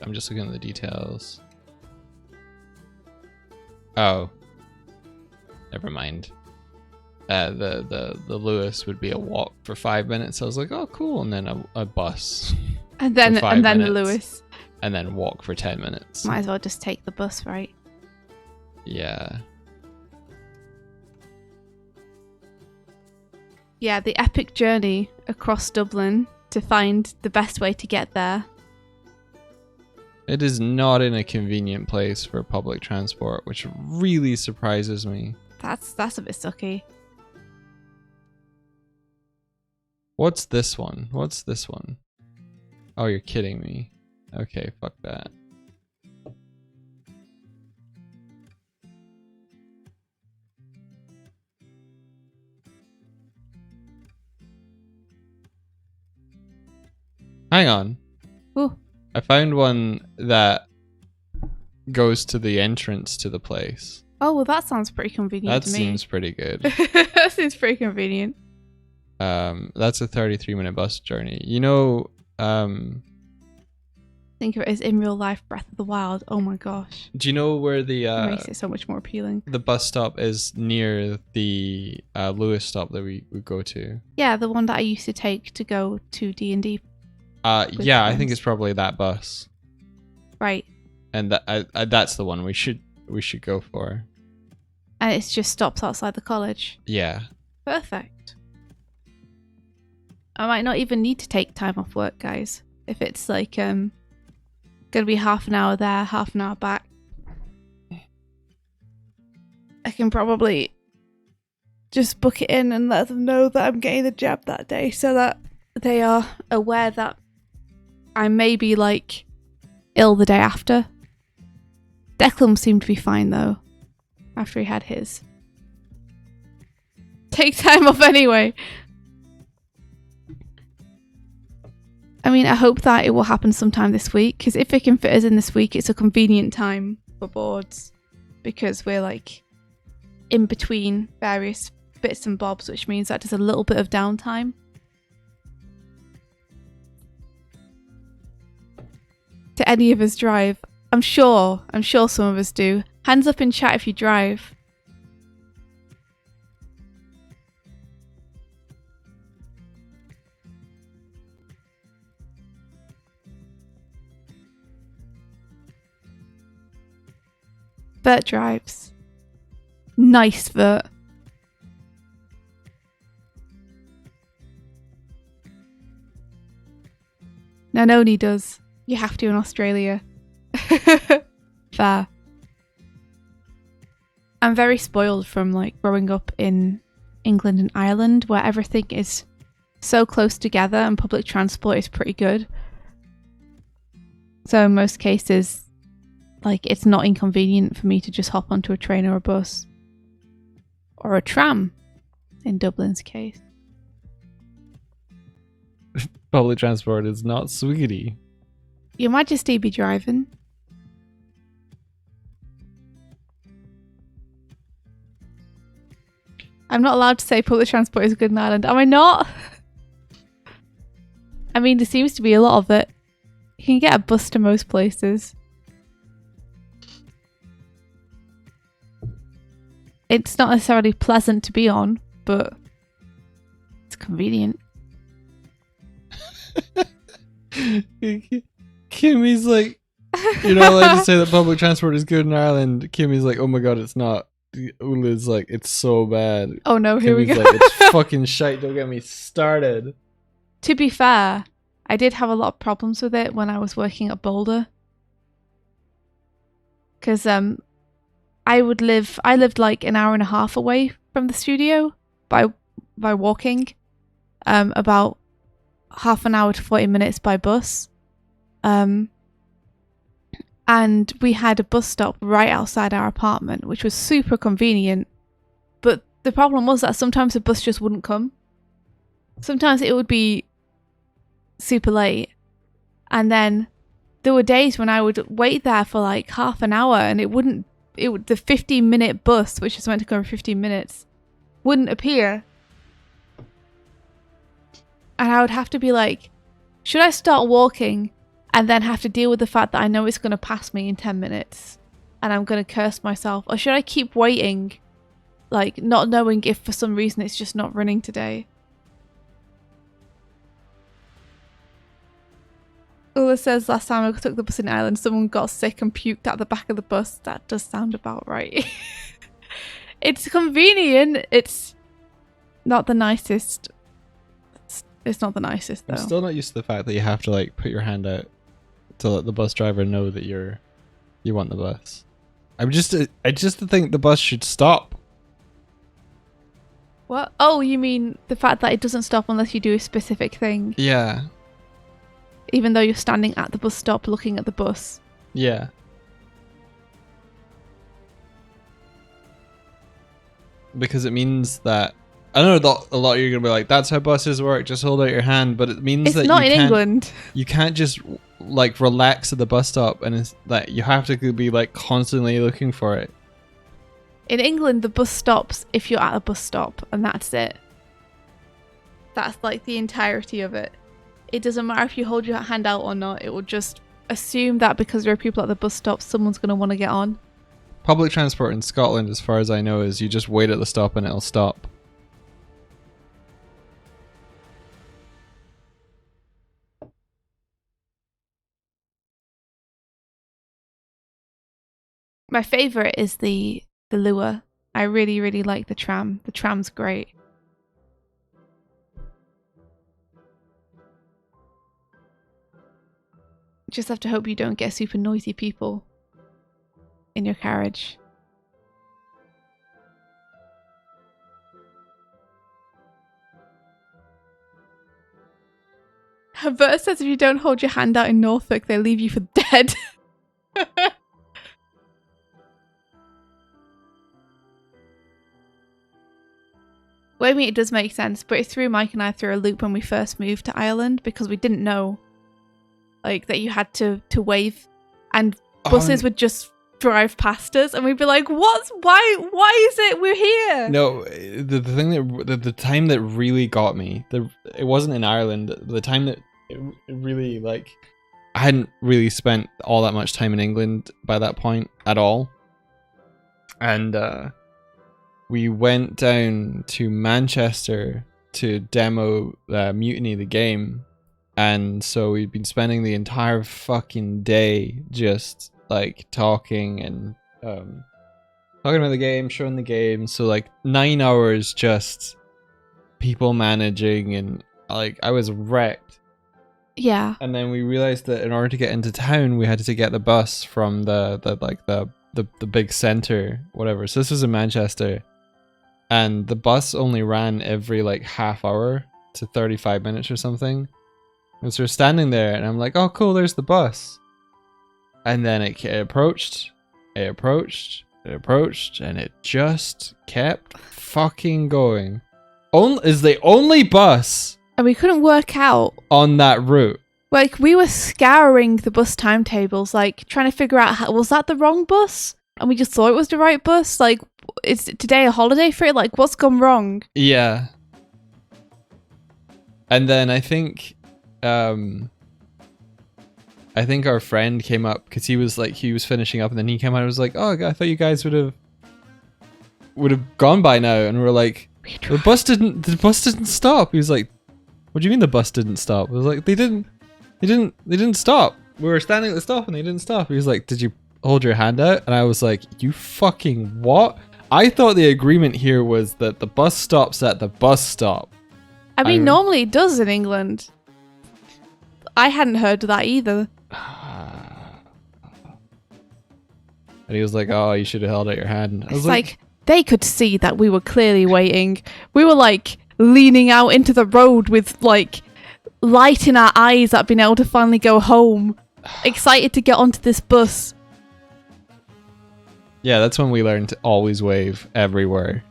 Speaker 2: I'm just looking at the details. Oh, never mind. The Lewis would be a walk for 5 minutes. I was like, oh, cool, and then a bus,
Speaker 3: and then
Speaker 2: for 5
Speaker 3: the
Speaker 2: minutes,
Speaker 3: Lewis,
Speaker 2: and then walk for 10 minutes.
Speaker 3: Might as well just take the bus, right?
Speaker 2: Yeah.
Speaker 3: Yeah, the epic journey across Dublin to find the best way to get there.
Speaker 2: It is not in a convenient place for public transport, which really surprises me.
Speaker 3: That's a bit sucky.
Speaker 2: What's this one? What's this one? Oh, you're kidding me. Okay, fuck that. Hang on.
Speaker 3: Ooh.
Speaker 2: I found one that goes to the entrance to the place.
Speaker 3: Oh, well, that sounds pretty convenient to me.
Speaker 2: That seems pretty good.
Speaker 3: That seems pretty convenient.
Speaker 2: That's a 33-minute bus journey. You know,
Speaker 3: Think of it as in real life Breath of the Wild. Oh my gosh.
Speaker 2: Do you know where the
Speaker 3: It makes it so much more appealing.
Speaker 2: the bus stop is near the Lewis stop that we go to?
Speaker 3: Yeah, the one that I used to take to go to D&D.
Speaker 2: Yeah, I think it's probably that bus.
Speaker 3: Right.
Speaker 2: And that's the one we should go for.
Speaker 3: And it's just stops outside the college.
Speaker 2: Yeah.
Speaker 3: Perfect. I might not even need to take time off work, guys. If it's like gonna be half an hour there, half an hour back, I can probably just book it in and let them know that I'm getting the jab that day, so that they are aware that I may be like ill the day after. Declan seemed to be fine though, after he had his. Take time off anyway. I mean, I hope that it will happen sometime this week, because if it can fit us in this week, it's a convenient time for boards, because we're like in between various bits and bobs, which means that there's a little bit of downtime. Do any of us drive? I'm sure some of us do. Hands up in chat if you drive. Vert drives. Nice, Vert. Nanoni does. You have to in Australia. Fair. I'm very spoiled from like growing up in England and Ireland, where everything is so close together and public transport is pretty good. So in most cases, like, it's not inconvenient for me to just hop onto a train or a bus. Or a tram, in Dublin's case.
Speaker 2: Public transport is not sweetie.
Speaker 3: Your Majesty be driving. I'm not allowed to say public transport is good in Ireland. Am I not? I mean, there seems to be a lot of it. You can get a bus to most places. It's not necessarily pleasant to be on, but it's convenient.
Speaker 2: Kimmy's like, you're not allowed to say that public transport is good in Ireland. Kimmy's like, oh my god, it's not. Ula's like, it's so bad.
Speaker 3: Oh no, here
Speaker 2: Kimmy's
Speaker 3: we go.
Speaker 2: like, it's fucking shite, don't get me started.
Speaker 3: To be fair, I did have a lot of problems with it when I was working at Boulder. Because I lived like an hour and a half away from the studio by walking, about half an hour to 40 minutes by bus. And we had a bus stop right outside our apartment, which was super convenient. But the problem was that sometimes the bus just wouldn't come. Sometimes it would be super late. And then there were days when I would wait there for like half an hour and the 15-minute bus, which is meant to come in 15 minutes, wouldn't appear. And I would have to be like, should I start walking and then have to deal with the fact that I know it's going to pass me in 10 minutes and I'm going to curse myself? Or should I keep waiting, like not knowing if for some reason it's just not running today? Ula says, last time I took the bus in Ireland, someone got sick and puked at the back of the bus. That does sound about right. It's convenient. It's not the nicest. It's not the nicest, though.
Speaker 2: I'm still not used to the fact that you have to like put your hand out to let the bus driver know that you want the bus. I just think the bus should stop.
Speaker 3: What? Oh, you mean the fact that it doesn't stop unless you do a specific thing?
Speaker 2: Yeah.
Speaker 3: Even though you're standing at the bus stop looking at the bus.
Speaker 2: Yeah. Because it means that, I know that a lot of you are going to be like, that's how buses work, just hold out your hand, but it means that
Speaker 3: it's not in England.
Speaker 2: You can't just like relax at the bus stop, and it's like you have to be like constantly looking for it.
Speaker 3: In England, the bus stops if you're at a bus stop, and that's it. That's like the entirety of it. It doesn't matter if you hold your hand out or not, it will just assume that because there are people at the bus stop, someone's going to want to get on.
Speaker 2: Public transport in Scotland, as far as I know, is you just wait at the stop and it'll stop.
Speaker 3: My favourite is the Lua. I really, really like the tram. The tram's great. Just have to hope you don't get super noisy people in your carriage. Bert says if you don't hold your hand out in Norfolk, they leave you for dead. Well, I mean, it does make sense, but it threw Mike and I through a loop when we first moved to Ireland because we didn't know, like, that you had to wave, and buses would just drive past us, and we'd be like, "What? Why is it we're here?"
Speaker 2: No, the thing that the time that really got me, it wasn't in Ireland. The time that it really, like, I hadn't really spent all that much time in England by that point at all, and we went down to Manchester to demo Mutiny the game, and so we'd been spending the entire fucking day just like talking and talking about the game, showing the game. So like 9 hours just people managing, and like I was wrecked.
Speaker 3: Yeah.
Speaker 2: And then we realized that in order to get into town, we had to get the bus from the big center, whatever. So this was in Manchester. And the bus only ran every like half hour to 35 minutes or something. And so we're standing there and I'm like, oh cool, there's the bus. And then it approached, and it just kept fucking going. Is the only bus.
Speaker 3: And we couldn't work out.
Speaker 2: On that route.
Speaker 3: Like, we were scouring the bus timetables, like trying to figure out, was that the wrong bus? And we just thought it was the right bus. Like, is today a holiday for it? Like, what's gone wrong?
Speaker 2: Yeah. And then I think our friend came up because he was finishing up, and then he came out and was like, "Oh, I thought you guys would have gone by now." And we're like, "The bus didn't stop." He was like, "What do you mean the bus didn't stop?" I was like, They didn't stop. We were standing at the stop and they didn't stop." He was like, "Did you hold your hand out?" And I was like, "You fucking what?" I thought the agreement here was that the bus stops at the bus stop.
Speaker 3: I mean, normally it does in England. I hadn't heard that either.
Speaker 2: And he was like, "Oh, you should have held out your hand." I was
Speaker 3: like, they could see that we were clearly waiting. We were like leaning out into the road with like light in our eyes at being able to finally go home, excited to get onto this bus.
Speaker 2: Yeah, that's when we learned to always wave everywhere.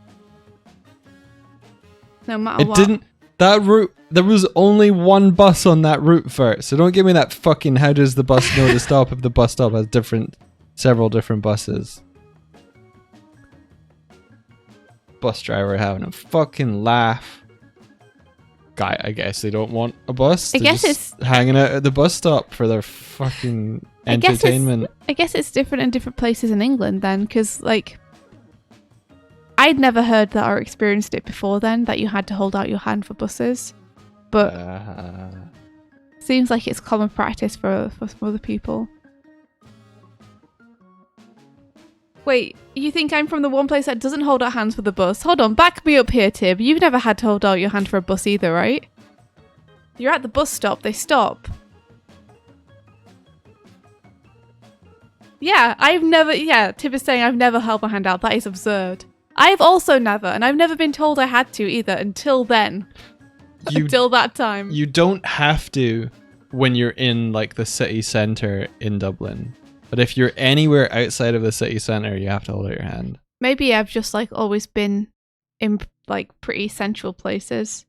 Speaker 3: No matter what.
Speaker 2: That route, there was only one bus on that route first. So don't give me that fucking, how does the bus know to stop if the bus stop has several different buses. Bus driver having a fucking laugh. Guy, I guess they don't want a bus.
Speaker 3: I guess it's
Speaker 2: hanging out at the bus stop for their fucking entertainment.
Speaker 3: I guess it's different in different places in England then, because like I'd never heard that or experienced it before then, that you had to hold out your hand for buses, but seems like it's common practice for some other people. Wait, you think I'm from the one place that doesn't hold out hands for the bus? Hold on, back me up here, Tib. You've never had to hold out your hand for a bus either, right? You're at the bus stop, they stop. Yeah, Tib is saying I've never held my hand out. That is absurd. I've also never, and I've never been told I had to either until then. Until that time.
Speaker 2: You don't have to when you're in like the city centre in Dublin. But if you're anywhere outside of the city centre, you have to hold out your hand.
Speaker 3: Maybe I've just like always been in like pretty central places.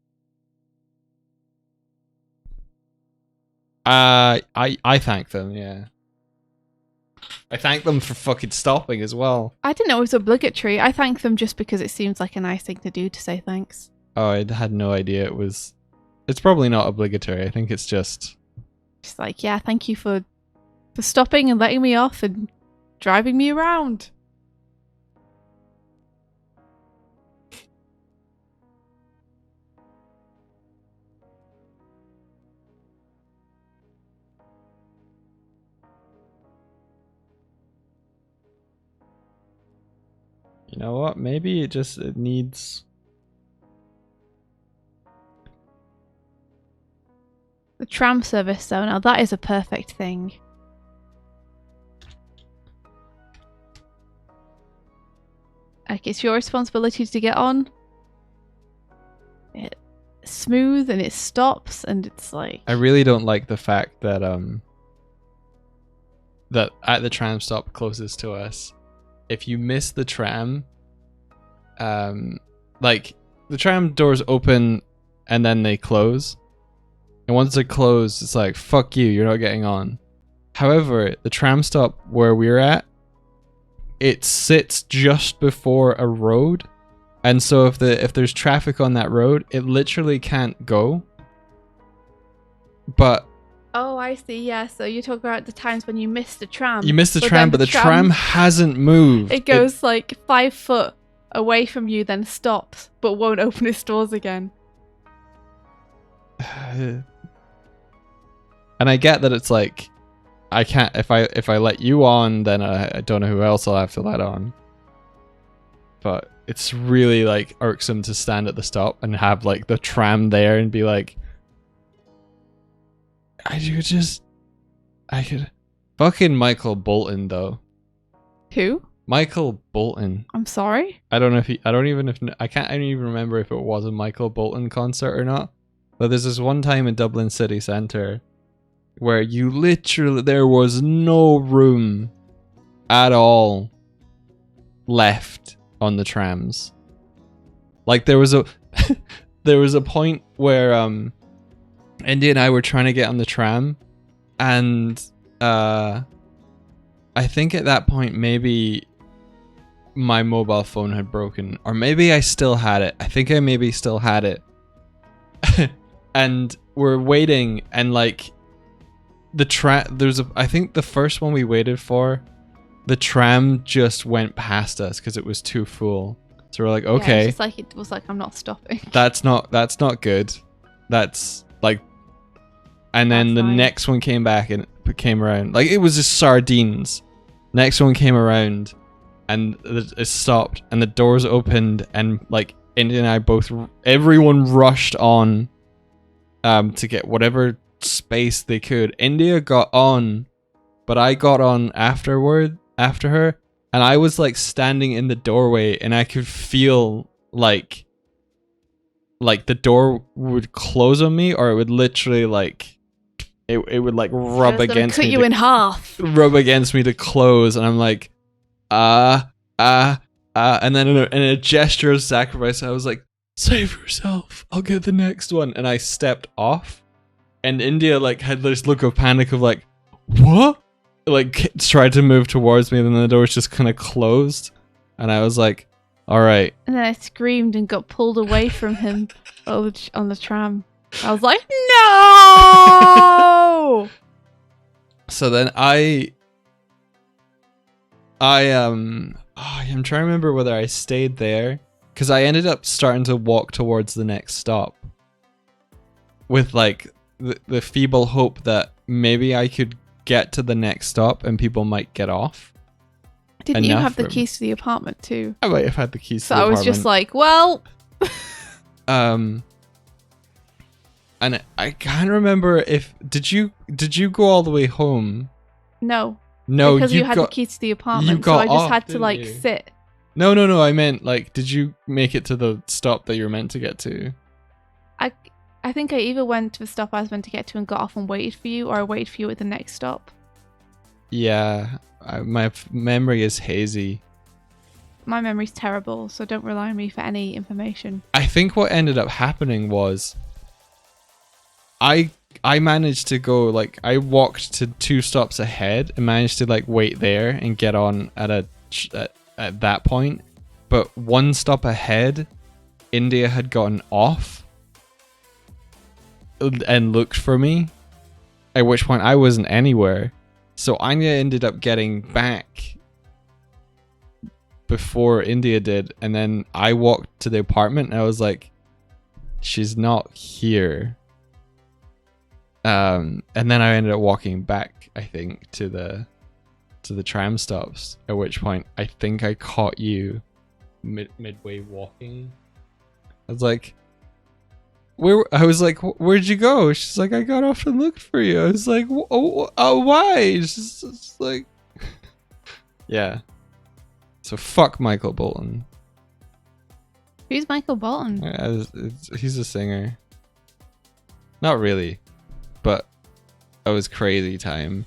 Speaker 2: I thank them, yeah. I thank them for fucking stopping as well.
Speaker 3: I didn't know it was obligatory. I thank them just because it seems like a nice thing to do to say thanks.
Speaker 2: Oh, I had no idea it was... It's probably not obligatory. I think it's just...
Speaker 3: Just like, yeah, thank you for for stopping and letting me off and driving me around.
Speaker 2: You know what? Maybe it needs...
Speaker 3: The tram service, though, now that is a perfect thing. Like, it's your responsibility to get on. It's smooth and it stops and it's like...
Speaker 2: I really don't like the fact that that at the tram stop closest to us, if you miss the tram, like the tram doors open and then they close. And once they're closed, it's like, fuck you, you're not getting on. However, the tram stop where we're at, it sits just before a road. And so if there's traffic on that road, it literally can't go. But
Speaker 3: oh, I see, yeah. So you talk about the times when you miss the tram.
Speaker 2: You missed the tram, but the tram hasn't moved.
Speaker 3: It goes like 5 foot away from you, then stops, but won't open its doors again.
Speaker 2: And I get that it's like, I can't, if I let you on, then I don't know who else I'll have to let on. But it's really like irksome to stand at the stop and have like the tram there and be like, I could. Fucking Michael Bolton though.
Speaker 3: Who?
Speaker 2: Michael Bolton.
Speaker 3: I'm sorry?
Speaker 2: I don't even remember if it was a Michael Bolton concert or not. But there's this one time in Dublin city centre where there was no room at all left on the trams. Like there was a point where Indy and I were trying to get on the tram, and I think at that point maybe my mobile phone had broken, or maybe I still had it. I think I maybe still had it. And we're waiting, and like I think the first one we waited for, the tram just went past us because it was too full. So we're like, okay.
Speaker 3: Yeah, it's just like it was like, I'm not stopping.
Speaker 2: That's not good. That's like, and then the next one came back and it came around. Like it was just sardines. Next one came around and it stopped and the doors opened and like Indy and I everyone rushed on to get whatever space they could. India got on, but I got on after her, and I was like standing in the doorway and I could feel like the door would close on me, or it would literally like it would like rub against me.
Speaker 3: Cut you in half.
Speaker 2: Rub against me to close, and I'm like, and then in a gesture of sacrifice, I was like, save yourself, I'll get the next one. And I stepped off, and India like had this look of panic of like, what? Like tried to move towards me, and then the doors just kind of closed, and I was like, all right.
Speaker 3: And then I screamed and got pulled away from him on the tram. I was like, no!
Speaker 2: So then I'm trying to remember whether I stayed there, because I ended up starting to walk towards the next stop with like the feeble hope that maybe I could get to the next stop and people might get off.
Speaker 3: Didn't you have the keys to the apartment too?
Speaker 2: I might have had the keys to the
Speaker 3: So
Speaker 2: apartment.
Speaker 3: I was just like, well...
Speaker 2: And I can't remember if... Did you go all the way home?
Speaker 3: No.
Speaker 2: No,
Speaker 3: because you had the keys to the apartment, so I just had to like sit.
Speaker 2: No, I meant like, did you make it to the stop that you were meant to get to?
Speaker 3: I think I either went to the stop I was meant to get to and got off and waited for you, or I waited for you at the next stop.
Speaker 2: Yeah, my memory is hazy.
Speaker 3: My memory's terrible, so don't rely on me for any information.
Speaker 2: I think what ended up happening was I managed to go, like, I walked to 2 stops ahead and managed to like wait there and get on at that point. But 1 stop ahead, India had gotten off and looked for me, at which point I wasn't anywhere. So Anya ended up getting back before India did, and then I walked to the apartment and I was like, she's not here. And then I ended up walking back, I think, to the tram stops, at which point I think I caught you midway walking. I was like, where'd you go? She's like, I got off and looked for you. I was like, why? She's just like, yeah. So fuck Michael Bolton.
Speaker 3: Who's Michael Bolton?
Speaker 2: He's a singer. Not really, but it was crazy time.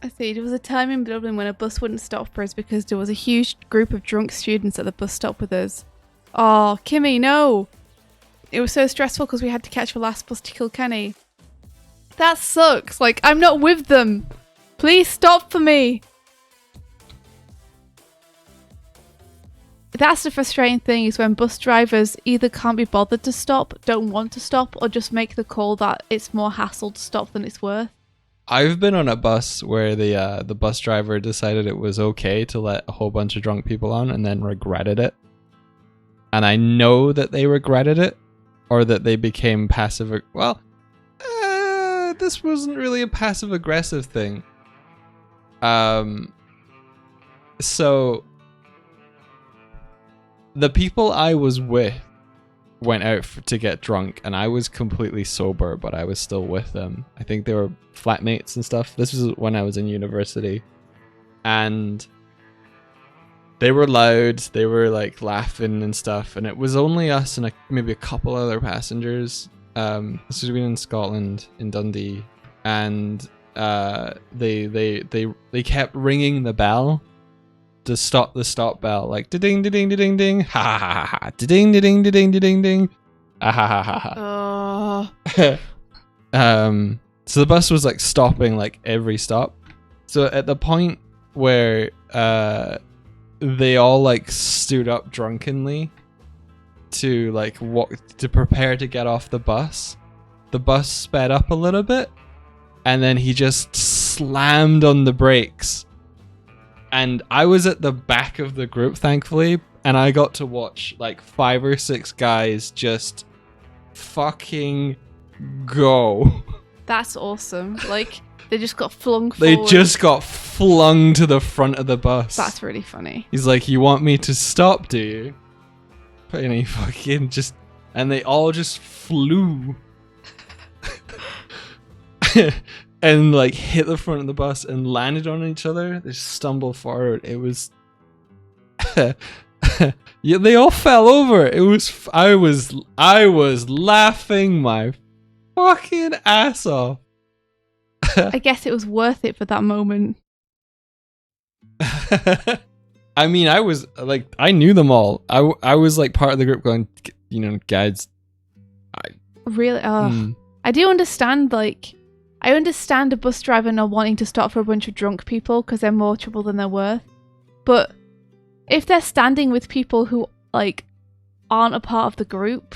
Speaker 3: I see. There was a time in Dublin when a bus wouldn't stop for us because there was a huge group of drunk students at the bus stop with us. Oh, Kimmy, no! It was so stressful because we had to catch the last bus to Kilkenny. That sucks. Like, I'm not with them. Please stop for me. That's the frustrating thing, is when bus drivers either can't be bothered to stop, don't want to stop, or just make the call that it's more hassle to stop than it's worth.
Speaker 2: I've been on a bus where the bus driver decided it was okay to let a whole bunch of drunk people on and then regretted it. And I know that they regretted it, or that they became passive. This wasn't really a passive aggressive thing. So the people I was with went out to get drunk, and I was completely sober, but I was still with them. I think they were flatmates and stuff. This was when I was in university, and they were loud. They were like laughing and stuff, and it was only us and maybe a couple other passengers. This was in Scotland, in Dundee, and they kept ringing the bell. To stop the stop bell, like ding ding ding ding ding, ha ha ha ha, ding ding ding ding ding ding, ha ha ha ha. So the bus was like stopping like every stop. So at the point where they all like stood up drunkenly to like walk to prepare to get off the bus sped up a little bit, and then he just slammed on the brakes. And I was at the back of the group, thankfully, and I got to watch like 5 or 6 guys just fucking go.
Speaker 3: That's awesome. Like, they just got flung
Speaker 2: They
Speaker 3: forward.
Speaker 2: just got flung to the front of the bus.
Speaker 3: That's really funny.
Speaker 2: He's like, you want me to stop, do you? And he fucking just... And they all just flew. And like hit the front of the bus and landed on each other. They just stumbled forward. It was... yeah, they all fell over. It was... I was laughing my fucking ass off.
Speaker 3: I guess it was worth it for that moment.
Speaker 2: I mean, I was like, I knew them all. I was like part of the group going, you know, guys.
Speaker 3: Really? I do understand, like... I understand a bus driver not wanting to stop for a bunch of drunk people because they're more trouble than they're worth. But if they're standing with people who, like, aren't a part of the group,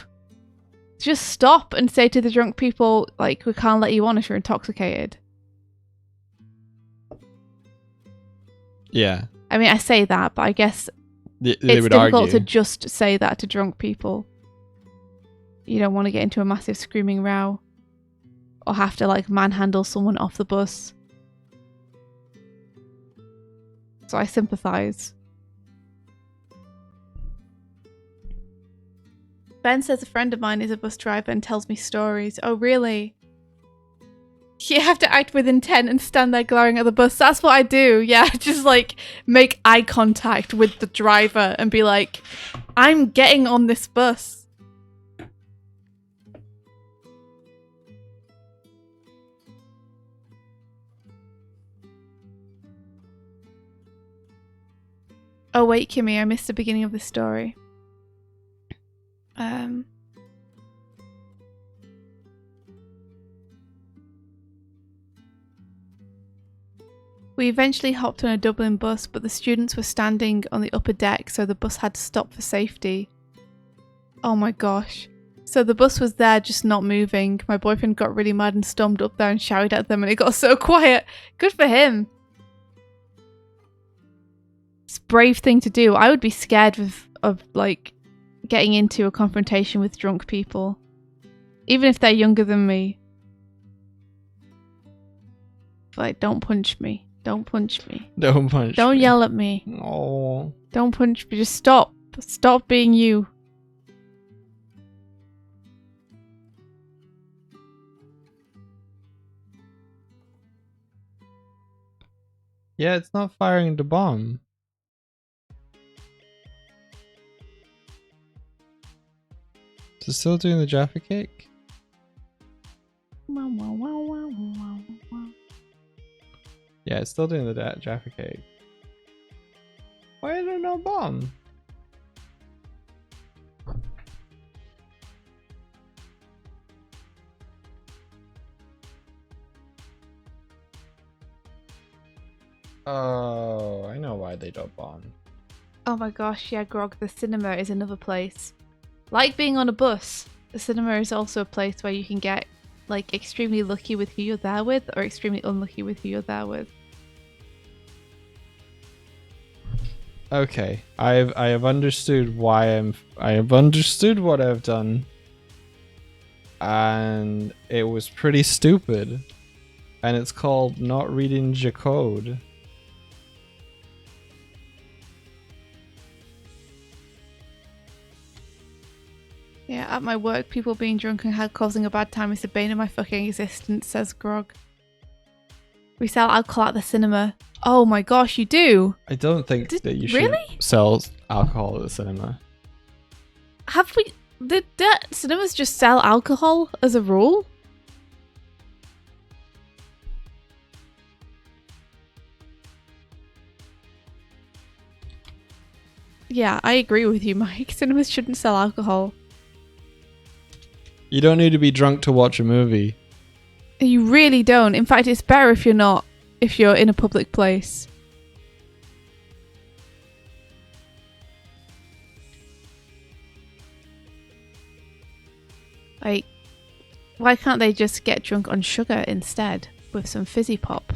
Speaker 3: just stop and say to the drunk people, like, we can't let you on if you're intoxicated.
Speaker 2: Yeah.
Speaker 3: I mean, I say that, but I guess
Speaker 2: they
Speaker 3: it's
Speaker 2: would
Speaker 3: difficult
Speaker 2: argue.
Speaker 3: to just say that to drunk people. You don't want to get into a massive screaming row. Or have to, like, manhandle someone off the bus. So I sympathise. Ben says a friend of mine is a bus driver and tells me stories. Oh, really? You have to act with intent and stand there glaring at the bus. That's what I do. Yeah, just, like, make eye contact with the driver and be like, I'm getting on this bus. Oh wait, Kimmy, I missed the beginning of the story. We eventually hopped on a Dublin bus, but the students were standing on the upper deck, so the bus had to stop for safety. Oh my gosh. So the bus was there, just not moving. My boyfriend got really mad and stormed up there and shouted at them, and it got so quiet. Good for him. It's a brave thing to do. I would be scared of like getting into a confrontation with drunk people, even if they're younger than me. Like, don't punch me. Don't punch me.
Speaker 2: Don't punch
Speaker 3: Don't
Speaker 2: me.
Speaker 3: yell at me.
Speaker 2: Oh.
Speaker 3: Don't punch me. Just stop. Stop being you.
Speaker 2: Yeah, it's not firing the bomb. Is it still doing the Jaffa cake? Yeah, it's still doing the Jaffa cake. Why is there no bomb? Oh, I know why they don't bomb.
Speaker 3: Oh my gosh, yeah, Grog, the cinema is another place. Like being on a bus, the cinema is also a place where you can get like extremely lucky with who you're there with, or extremely unlucky with who you're there with.
Speaker 2: Okay, I have understood why I have understood what I've done, and it was pretty stupid, and it's called not reading your code.
Speaker 3: Yeah, at my work, people being drunk and causing a bad time is the bane of my fucking existence, says Grog. We sell alcohol at the cinema. Oh my gosh, you do?
Speaker 2: I don't think that you should
Speaker 3: really?
Speaker 2: sell alcohol at the cinema.
Speaker 3: Have we... Did cinemas just sell alcohol as a rule? Yeah, I agree with you, Mike. Cinemas shouldn't sell alcohol.
Speaker 2: You don't need to be drunk to watch a movie.
Speaker 3: You really don't. In fact, it's better if you're not, if you're in a public place. Like, why can't they just get drunk on sugar instead with some fizzy pop?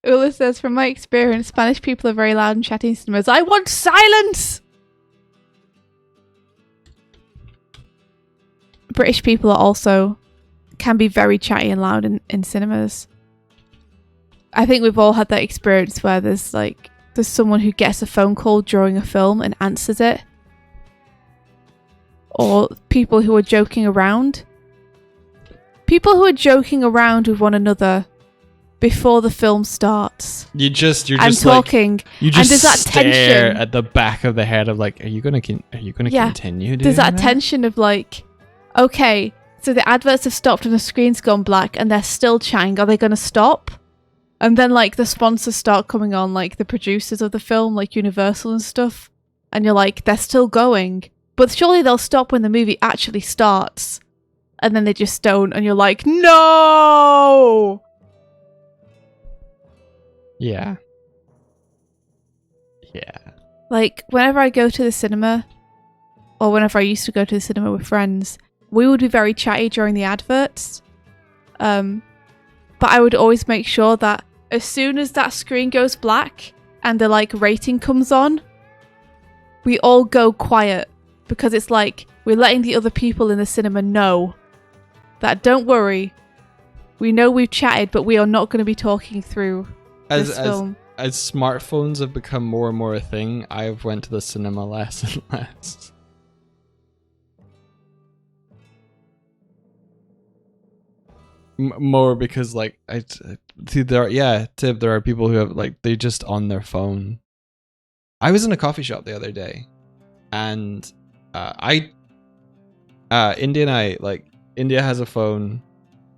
Speaker 3: Ula says, from my experience, Spanish people are very loud and chatty in cinemas. I want silence! British people are also can be very chatty and loud in cinemas. I think we've all had that experience where there's someone who gets a phone call during a film and answers it. Or people who are joking around. People who are joking around with one another before the film starts.
Speaker 2: You're just
Speaker 3: talking.
Speaker 2: You just
Speaker 3: and there's that
Speaker 2: stare
Speaker 3: tension
Speaker 2: at the back of the head of like, are you gonna continue doing
Speaker 3: there's that
Speaker 2: that?
Speaker 3: tension of like, okay, so the adverts have stopped and the screen's gone black and they're still chatting. Are they gonna stop? And then like the sponsors start coming on, like the producers of the film, like Universal and stuff, and you're like, they're still going, but surely they'll stop when the movie actually starts. And then they just don't, and you're like, no.
Speaker 2: Yeah.
Speaker 3: Like, whenever I go to the cinema, or whenever I used to go to the cinema with friends, we would be very chatty during the adverts. But I would always make sure that as soon as that screen goes black and the like rating comes on, we all go quiet, because it's like we're letting the other people in the cinema know that don't worry, we know we've chatted, but we are not going to be talking through this film.
Speaker 2: As smartphones have become more and more a thing, I've went to the cinema less and less. More because like there are people who have like they just on their phone. I was in a coffee shop the other day, and India has a phone.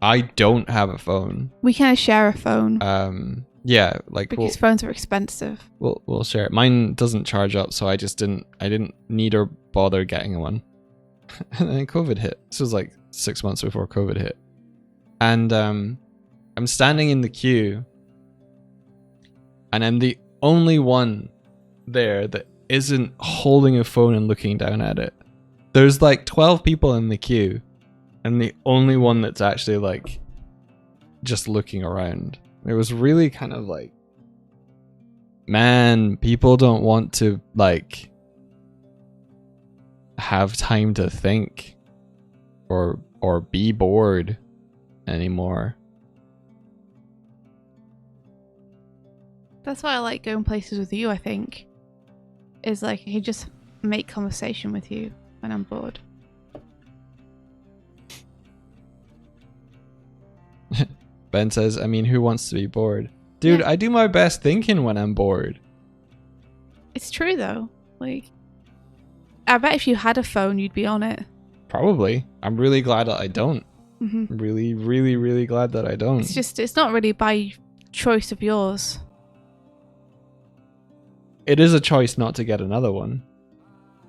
Speaker 2: I don't have a phone.
Speaker 3: We kind of share a phone.
Speaker 2: Yeah, like
Speaker 3: because phones are expensive.
Speaker 2: We'll share it. Mine doesn't charge up, so I didn't need or bother getting one. And then COVID hit. This was like 6 months before COVID hit. And I'm standing in the queue, and I'm the only one there that isn't holding a phone and looking down at it. There's like 12 people in the queue, and the only one that's actually like just looking around. It was really kind of like, man, people don't want to like have time to think or be bored anymore.
Speaker 3: That's why I like going places with you, I think. Is like I can just make conversation with you when I'm bored.
Speaker 2: Ben says, I mean, who wants to be bored? Dude, yeah. I do my best thinking when I'm bored.
Speaker 3: It's true though. Like, I bet if you had a phone, you'd be on it.
Speaker 2: Probably. I'm really glad that I don't.
Speaker 3: Mm-hmm.
Speaker 2: I'm really, really, really glad that I don't.
Speaker 3: It's not really by choice of yours.
Speaker 2: It is a choice not to get another one.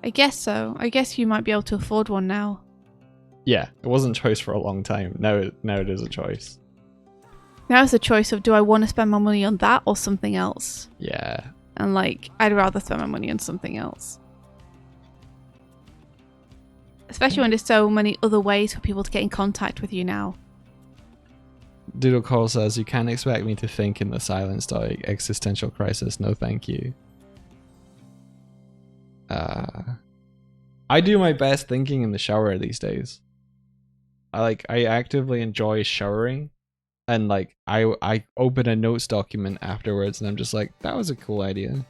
Speaker 3: I guess so. I guess you might be able to afford one now.
Speaker 2: Yeah, it wasn't a choice for a long time. Now it is a choice.
Speaker 3: Now it's a choice of, do I want to spend my money on that or something else?
Speaker 2: Yeah.
Speaker 3: And like, I'd rather spend my money on something else. Especially when there's so many other ways for people to get in contact with you now.
Speaker 2: Doodle Cole says, you can't expect me to think in the silence, Doig. Existential crisis, no thank you. I do my best thinking in the shower these days. I actively enjoy showering, and like I open a notes document afterwards and I'm just like, that was a cool idea.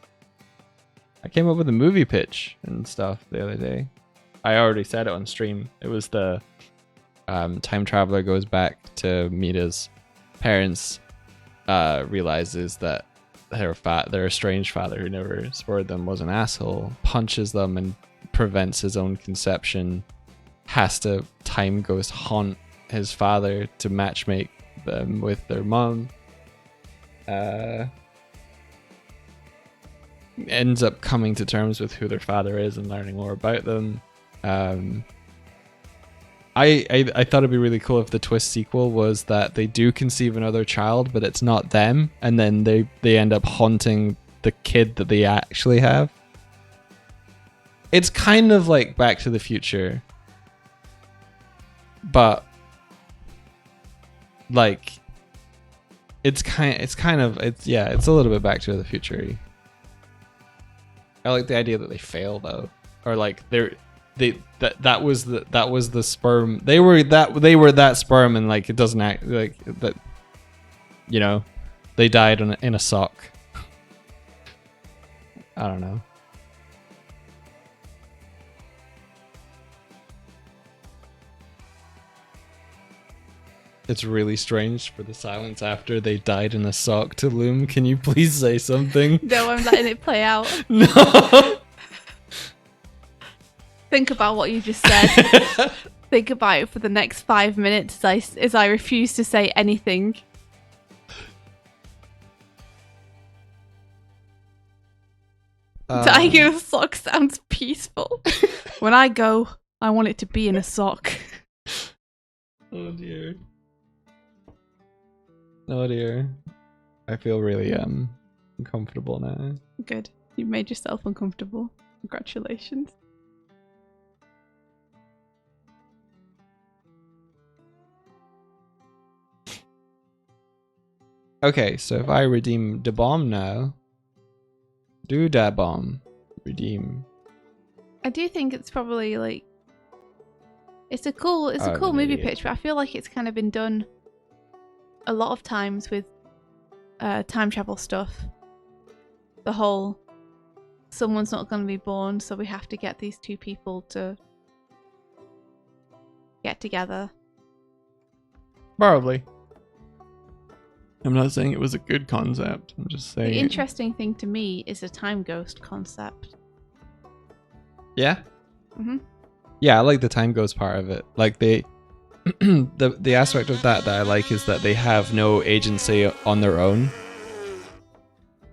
Speaker 2: I came up with a movie pitch and stuff the other day. I already said it on stream. It was the time traveler goes back to meet his parents, realizes that their estranged father who never spoiled them was an asshole, punches them and prevents his own conception, has to time ghost haunt his father to matchmake them with their mom, ends up coming to terms with who their father is and learning more about them. I thought it'd be really cool if the twist sequel was that they do conceive another child, but it's not them, and then they end up haunting the kid that they actually have. It's kind of like Back to the Future, but like it's a little bit Back to the Future-y. I like the idea that they fail though, or like that was the sperm. They were that sperm, and like it doesn't act like that. You know, they died in a sock. I don't know. It's really strange for the silence after they died in a sock to loom. Can you please say something?
Speaker 3: No, I'm letting it play out.
Speaker 2: No.
Speaker 3: Think about what you just said. Think about it for the next 5 minutes as I refuse to say anything. Dying in a sock sounds peaceful. When I go, I want it to be in a sock.
Speaker 2: Oh dear. Oh dear. I feel really uncomfortable now.
Speaker 3: Good. You made yourself uncomfortable. Congratulations.
Speaker 2: Okay, so if I redeem the bomb now, do that bomb. Redeem.
Speaker 3: I do think it's probably like it's a cool movie pitch, but I feel like it's kind of been done a lot of times with time travel stuff. The whole someone's not going to be born, so we have to get these two people to get together.
Speaker 2: Probably. I'm not saying it was a good concept. I'm just saying.
Speaker 3: The interesting thing to me is the time ghost concept.
Speaker 2: Yeah?
Speaker 3: Mm-hmm.
Speaker 2: Yeah, I like the time ghost part of it. Like the aspect of that I like is that they have no agency on their own.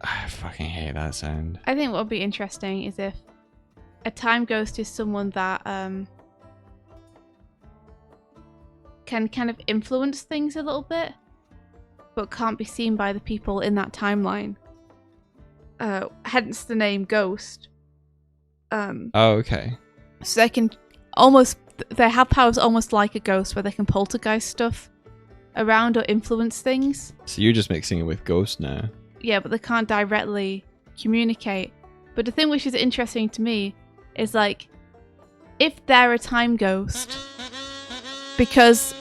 Speaker 2: I fucking hate that sound.
Speaker 3: I think what would be interesting is if a time ghost is someone that can kind of influence things a little bit, but can't be seen by the people in that timeline. Hence the name Ghost.
Speaker 2: Oh, okay.
Speaker 3: So they have powers almost like a ghost, where they can poltergeist stuff around or influence things.
Speaker 2: So you're just mixing it with Ghost now.
Speaker 3: Yeah, but they can't directly communicate. But the thing which is interesting to me is, like, if they're a time ghost, because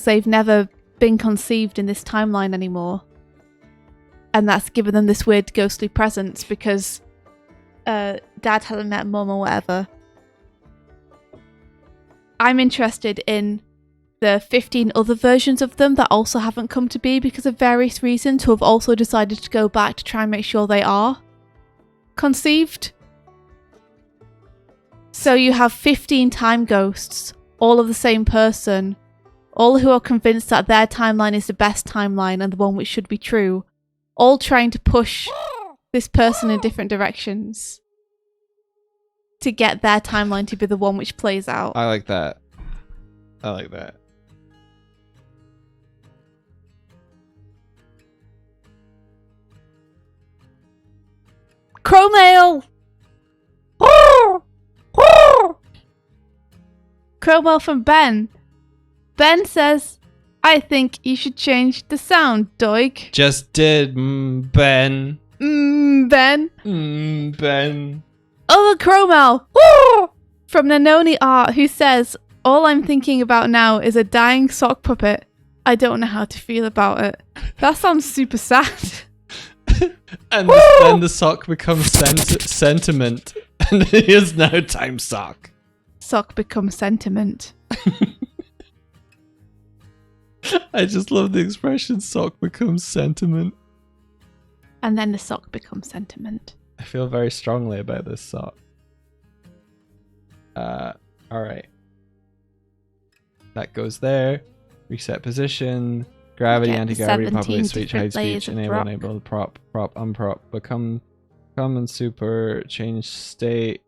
Speaker 3: they've never been conceived in this timeline anymore, and that's given them this weird ghostly presence because dad hasn't met mum or whatever. I'm interested in the 15 other versions of them that also haven't come to be because of various reasons, who have also decided to go back to try and make sure they are conceived. So you have 15 time ghosts, all of the same person, all who are convinced that their timeline is the best timeline and the one which should be true, all trying to push this person in different directions to get their timeline to be the one which plays out.
Speaker 2: I like that. I like that.
Speaker 3: Crow mail! Crow mail from Ben. Ben says, I think you should change the sound, Doig.
Speaker 2: Just did, Ben.
Speaker 3: Ben.
Speaker 2: Ben.
Speaker 3: Other crow mail from Nanoni Art, who says, all I'm thinking about now is a dying sock puppet. I don't know how to feel about it. That sounds super sad.
Speaker 2: And then the sock becomes sentiment. And it is now time sock.
Speaker 3: Sock becomes sentiment.
Speaker 2: I just love the expression sock becomes sentiment.
Speaker 3: And then the sock becomes sentiment.
Speaker 2: I feel very strongly about this sock. Alright. That goes there. Reset position. Gravity, anti-gravity, populate, speech, hide speech, enable, prop, unprop, become and super, change state,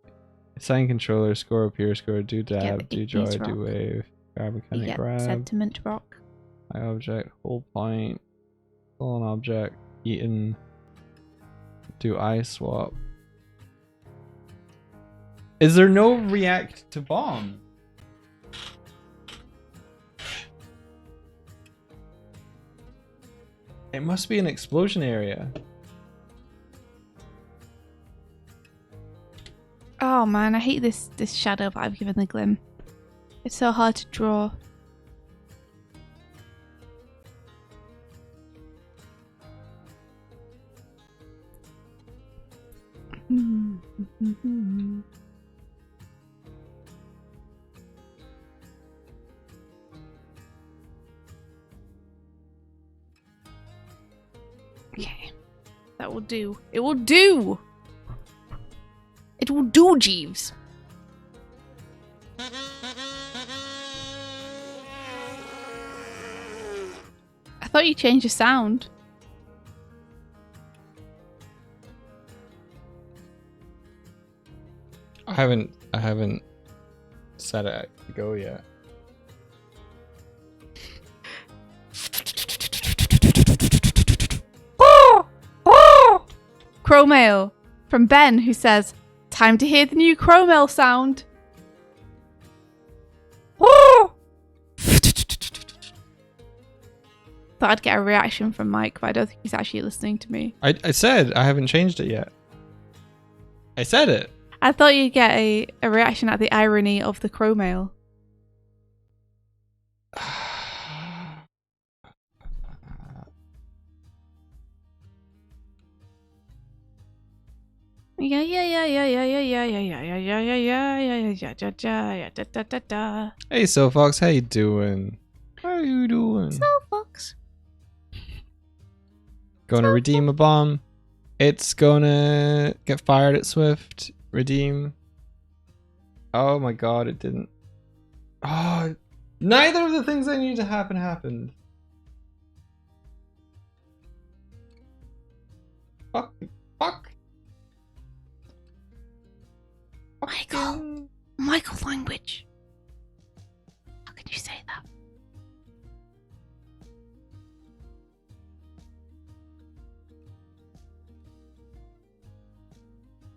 Speaker 2: assign controller, score appear, score, do dab, do joy, do wave, grab mechanic, grab.
Speaker 3: Sentiment rock.
Speaker 2: High object, hold point, pull an object, eaten, do eye swap. Is there no react to bomb? It must be an explosion area.
Speaker 3: Oh man, I hate this shadow that I've given the Glim. It's so hard to draw. Okay, that will do. It will do! It will do, Jeeves! I thought you changed the sound.
Speaker 2: I haven't set it to go yet.
Speaker 3: Crow mail from Ben, who says, time to hear the new crow mail sound. Thought I'd get a reaction from Mike, but I don't think he's actually listening to me.
Speaker 2: I said I haven't changed it yet. I said it.
Speaker 3: I thought you'd get a reaction at the irony of the crow mail.
Speaker 2: Hey, Sofox, how you doing? How you doing?
Speaker 3: Sofox.
Speaker 2: Gonna redeem a bomb. It's gonna get fired at Swift. Redeem. Oh my god, it didn't. Oh, neither of the things I needed to happen happened. Fuck.
Speaker 3: Michael,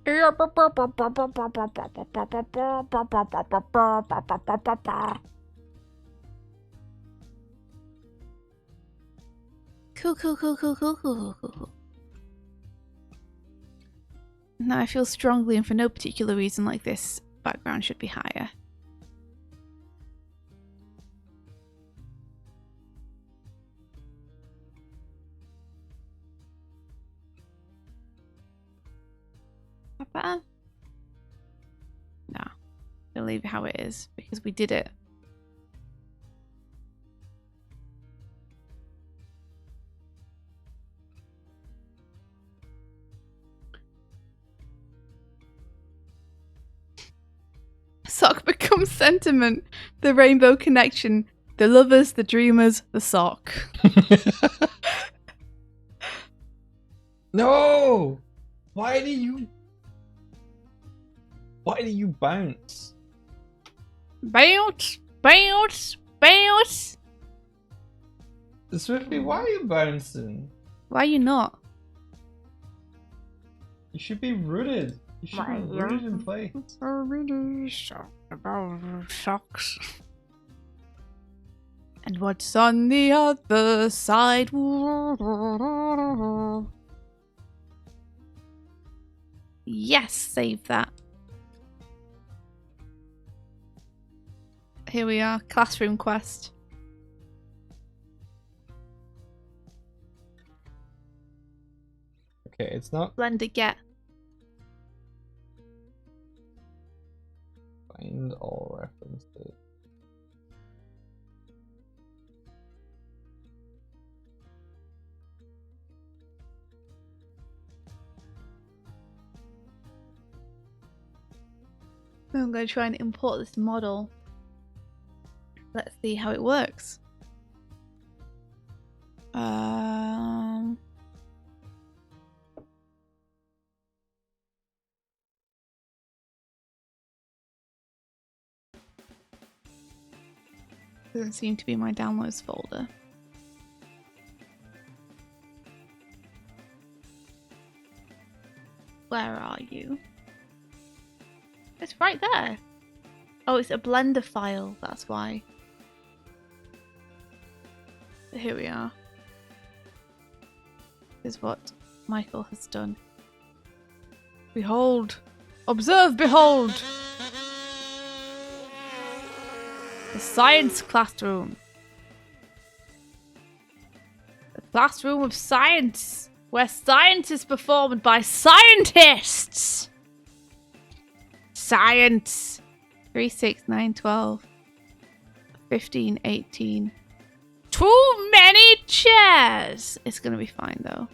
Speaker 3: Cool. Now I feel strongly, and for no particular reason like this, background should be higher. That better? No. I'll leave it how it is, because we did it. Sock becomes sentiment, the rainbow connection, the lovers, the dreamers, the sock.
Speaker 2: No! Why do you bounce?
Speaker 3: Bounce.
Speaker 2: Swifty, why are you bouncing?
Speaker 3: Why are you not?
Speaker 2: You should be rooted. You should be rooted in place.
Speaker 3: About socks. And what's on the other side? Yes, save that. Here we are, classroom quest.
Speaker 2: Okay, it's not.
Speaker 3: Blender get.
Speaker 2: Find all references.
Speaker 3: I'm going to try and import this model. Let's see how it works. Doesn't seem to be my downloads folder. Where are you? It's right there. Oh, it's a Blender file, that's why. Here we are. This is what Michael has done. Behold! Observe, behold! The science classroom. The classroom of science, where science is performed by scientists. Science. 3, 6, 9, 12, 15, 18. Too many chairs. It's gonna be fine though.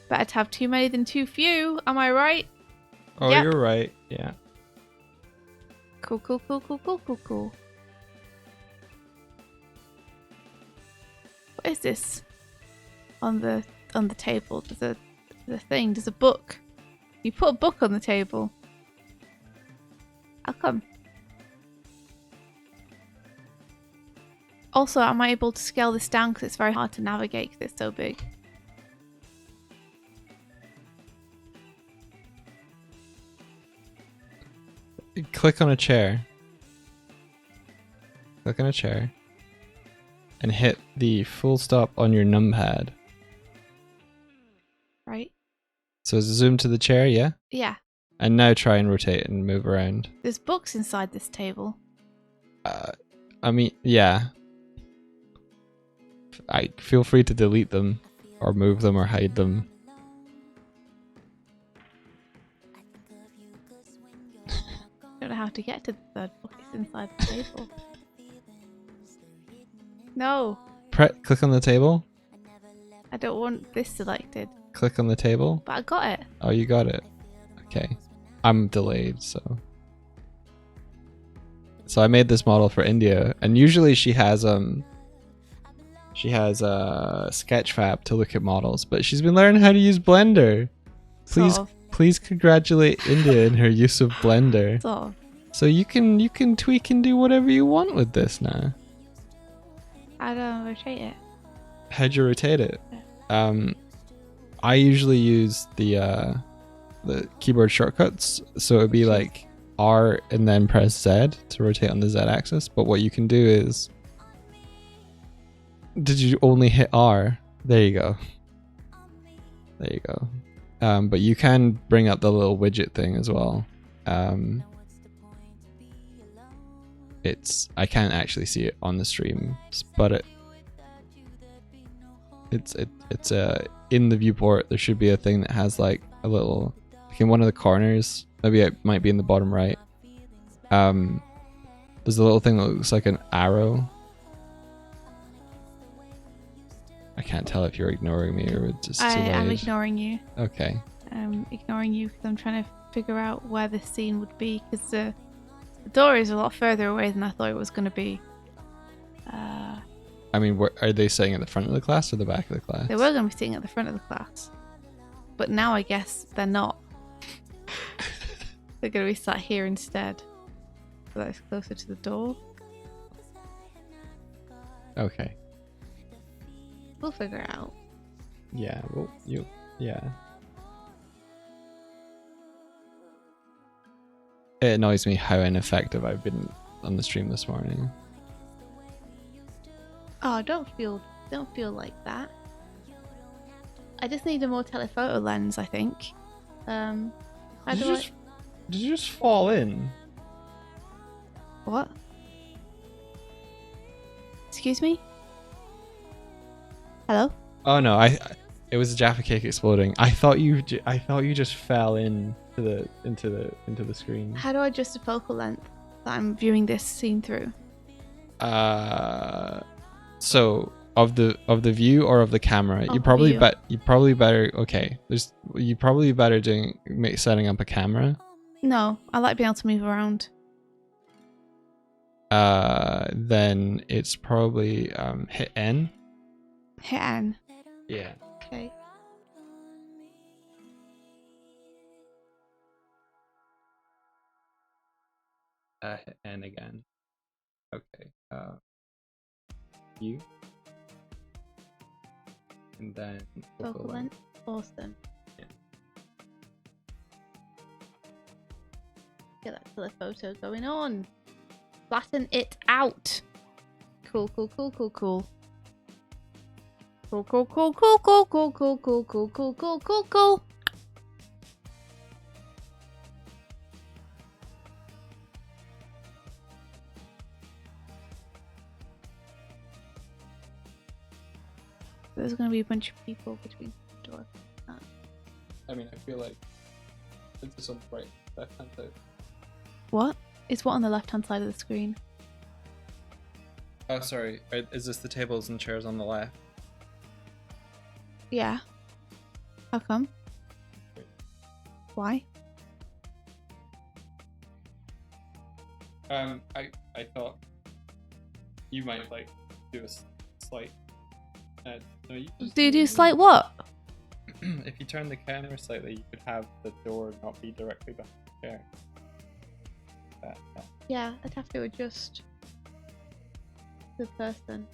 Speaker 3: Better to have too many than too few. Am I right?
Speaker 2: Oh,
Speaker 3: Yep.
Speaker 2: You're right. Yeah.
Speaker 3: Cool. What is this? On the table. There's a thing. There's a book. You put a book on the table. How come? Also, am I able to scale this down because it's very hard to navigate because it's so big?
Speaker 2: Click on a chair. Click on a chair. And hit the full stop on your numpad.
Speaker 3: Right?
Speaker 2: So zoom to the chair, yeah?
Speaker 3: Yeah.
Speaker 2: And now try and rotate and move around.
Speaker 3: There's books inside this table.
Speaker 2: I mean, yeah. Feel free to delete them, or move them, or hide them.
Speaker 3: I don't know how to get to the third book. It's inside the table. No,
Speaker 2: Click on the table.
Speaker 3: I don't want this selected.
Speaker 2: Click on the table.
Speaker 3: But I got it.
Speaker 2: Oh, you got it. Okay. I'm delayed, so. So I made this model for India, and usually she has Sketchfab to look at models, but she's been learning how to use Blender. Please congratulate India in her use of Blender.
Speaker 3: Sort of.
Speaker 2: So you can tweak and do whatever you want with this now.
Speaker 3: How do I rotate it?
Speaker 2: How'd you rotate it? I usually use the the keyboard shortcuts. So it'd be like R and then press Z to rotate on the Z axis. But what you can do is, did you only hit R? There you go. There you go. But you can bring up the little widget thing as well. I can't actually see it on the stream, but it's in the viewport. There should be a thing that has like a little, like in one of the corners. Maybe it might be in the bottom right. There's a little thing that looks like an arrow. I can't tell if you're ignoring me or it's just too late.
Speaker 3: I am ignoring you.
Speaker 2: Okay.
Speaker 3: I'm ignoring you because I'm trying to figure out where this scene would be, because the door is a lot further away than I thought it was going to be.
Speaker 2: I mean, are they sitting at the front of the class or the back of the class?
Speaker 3: They were going to be sitting at the front of the class, but now I guess they're not. They're going to be sat here instead. So that's closer to the door.
Speaker 2: Okay.
Speaker 3: We'll figure it out.
Speaker 2: Yeah, well, yeah. It annoys me how ineffective I've been on the stream this morning.
Speaker 3: Oh, don't feel like that. I just need a more telephoto lens, I think.
Speaker 2: Did you just fall in?
Speaker 3: What? Excuse me? Hello?
Speaker 2: Oh no, it was a Jaffa cake exploding. I thought you just fell into the screen.
Speaker 3: How do I adjust the focal length that I'm viewing this scene through?
Speaker 2: So of the view or of the camera, you probably better. Okay, you probably better setting up a camera.
Speaker 3: No, I like being able to move around.
Speaker 2: Then it's probably hit N.
Speaker 3: Hit N.
Speaker 2: Yeah.
Speaker 3: Okay.
Speaker 2: Hit N again. Okay. U. And then
Speaker 3: Focal length. Awesome.
Speaker 2: Yeah.
Speaker 3: Get that telephoto going on. Flatten it out. Cool. Cool. Cool. Cool. Cool. Cool. Cool. Cool. Cool. Cool. Cool. Cool. Cool. Cool. Cool. Cool. Cool. Cool. There's going to be a bunch of people between the door.
Speaker 2: I mean, I feel like it's on the right, left hand side.
Speaker 3: What? It's what on the left-hand side of the screen?
Speaker 2: Oh, sorry. Is this the tables and chairs on the left?
Speaker 3: Yeah. How come? Why?
Speaker 2: I thought you might like do a slight. No,
Speaker 3: Do you do slight what?
Speaker 2: If you turn the camera slightly, you could have the door not be directly behind the chair.
Speaker 3: Yeah, I'd have to adjust the person.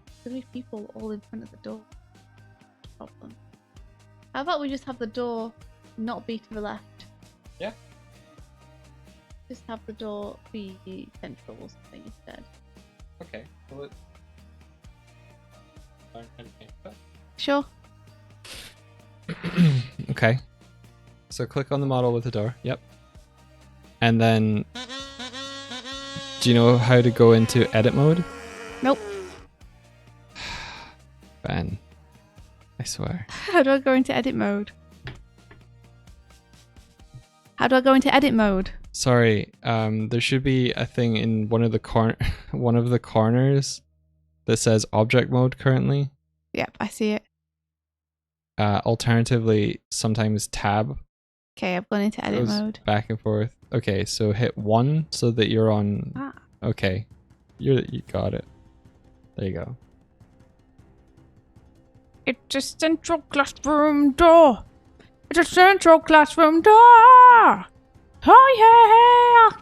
Speaker 3: There's gonna be people all in front of the door. Problem. How about we just have the door not be to the left?
Speaker 2: Yeah.
Speaker 3: Just have the door be central or something instead.
Speaker 2: Okay. Well,
Speaker 3: Sure.
Speaker 2: Okay. So click on the model with the door. Yep. And then, do you know how to go into edit mode?
Speaker 3: Nope.
Speaker 2: Ben, I swear.
Speaker 3: How do I go into edit mode? How do I go into edit mode?
Speaker 2: Sorry. There should be a thing in one of the corners that says object mode currently.
Speaker 3: Yep, I see it.
Speaker 2: Alternatively, sometimes tab.
Speaker 3: Okay, I've gone into edit mode.
Speaker 2: Back and forth. Okay, so hit 1 so that you're on. Okay, you got it. There you go.
Speaker 3: It's a central classroom door. It's a central classroom door. Oh yeah.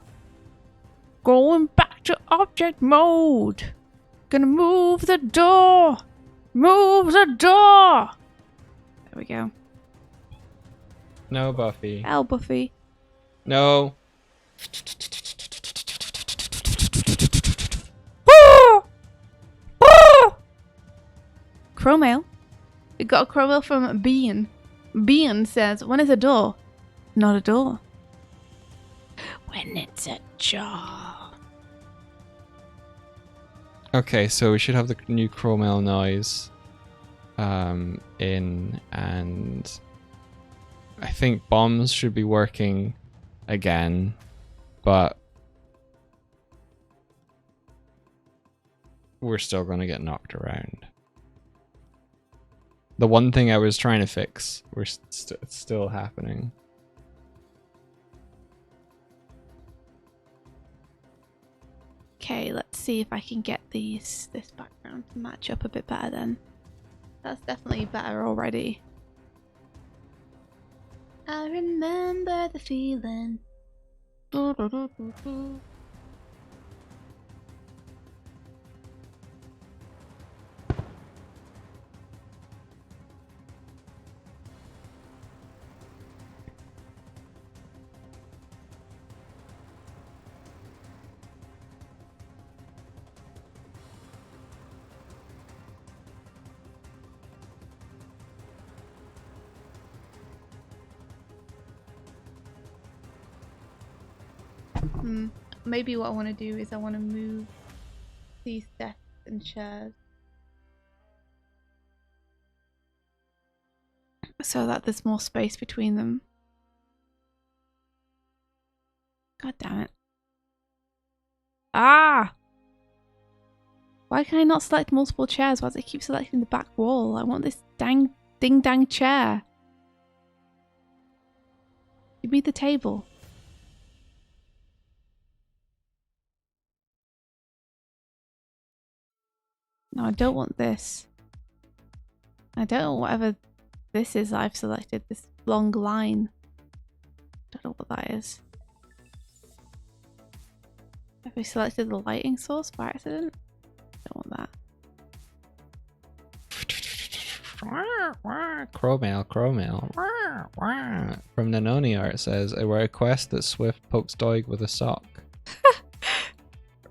Speaker 3: Going back to object mode. Gonna move the door. Move the door! There we go.
Speaker 2: No, Buffy.
Speaker 3: Hell, Buffy.
Speaker 2: No.
Speaker 3: Crow mail. We got a crow mail from Bean. Bean says, when is a door? Not a door. When it's a jar.
Speaker 2: Okay, so we should have the new Chromel noise in, and I think bombs should be working again, but we're still going to get knocked around. The one thing I was trying to fix, it's still happening.
Speaker 3: Okay, let's see if I can get this background to match up a bit better then. That's definitely better already. I remember the feeling. Maybe what I want to do is I want to move these desks and chairs so that there's more space between them. God damn it. Ah! Why can I not select multiple chairs? Why does it keep selecting the back wall? I want this dang ding dang chair. Give me the table. No, I don't want this. I don't know whatever this is I've selected. This long line. Don't know what that is. Have we selected the lighting source by accident? Don't want that.
Speaker 2: Crowmail. From Nanoni Art says, I request that Swift pokes Doig with a sock.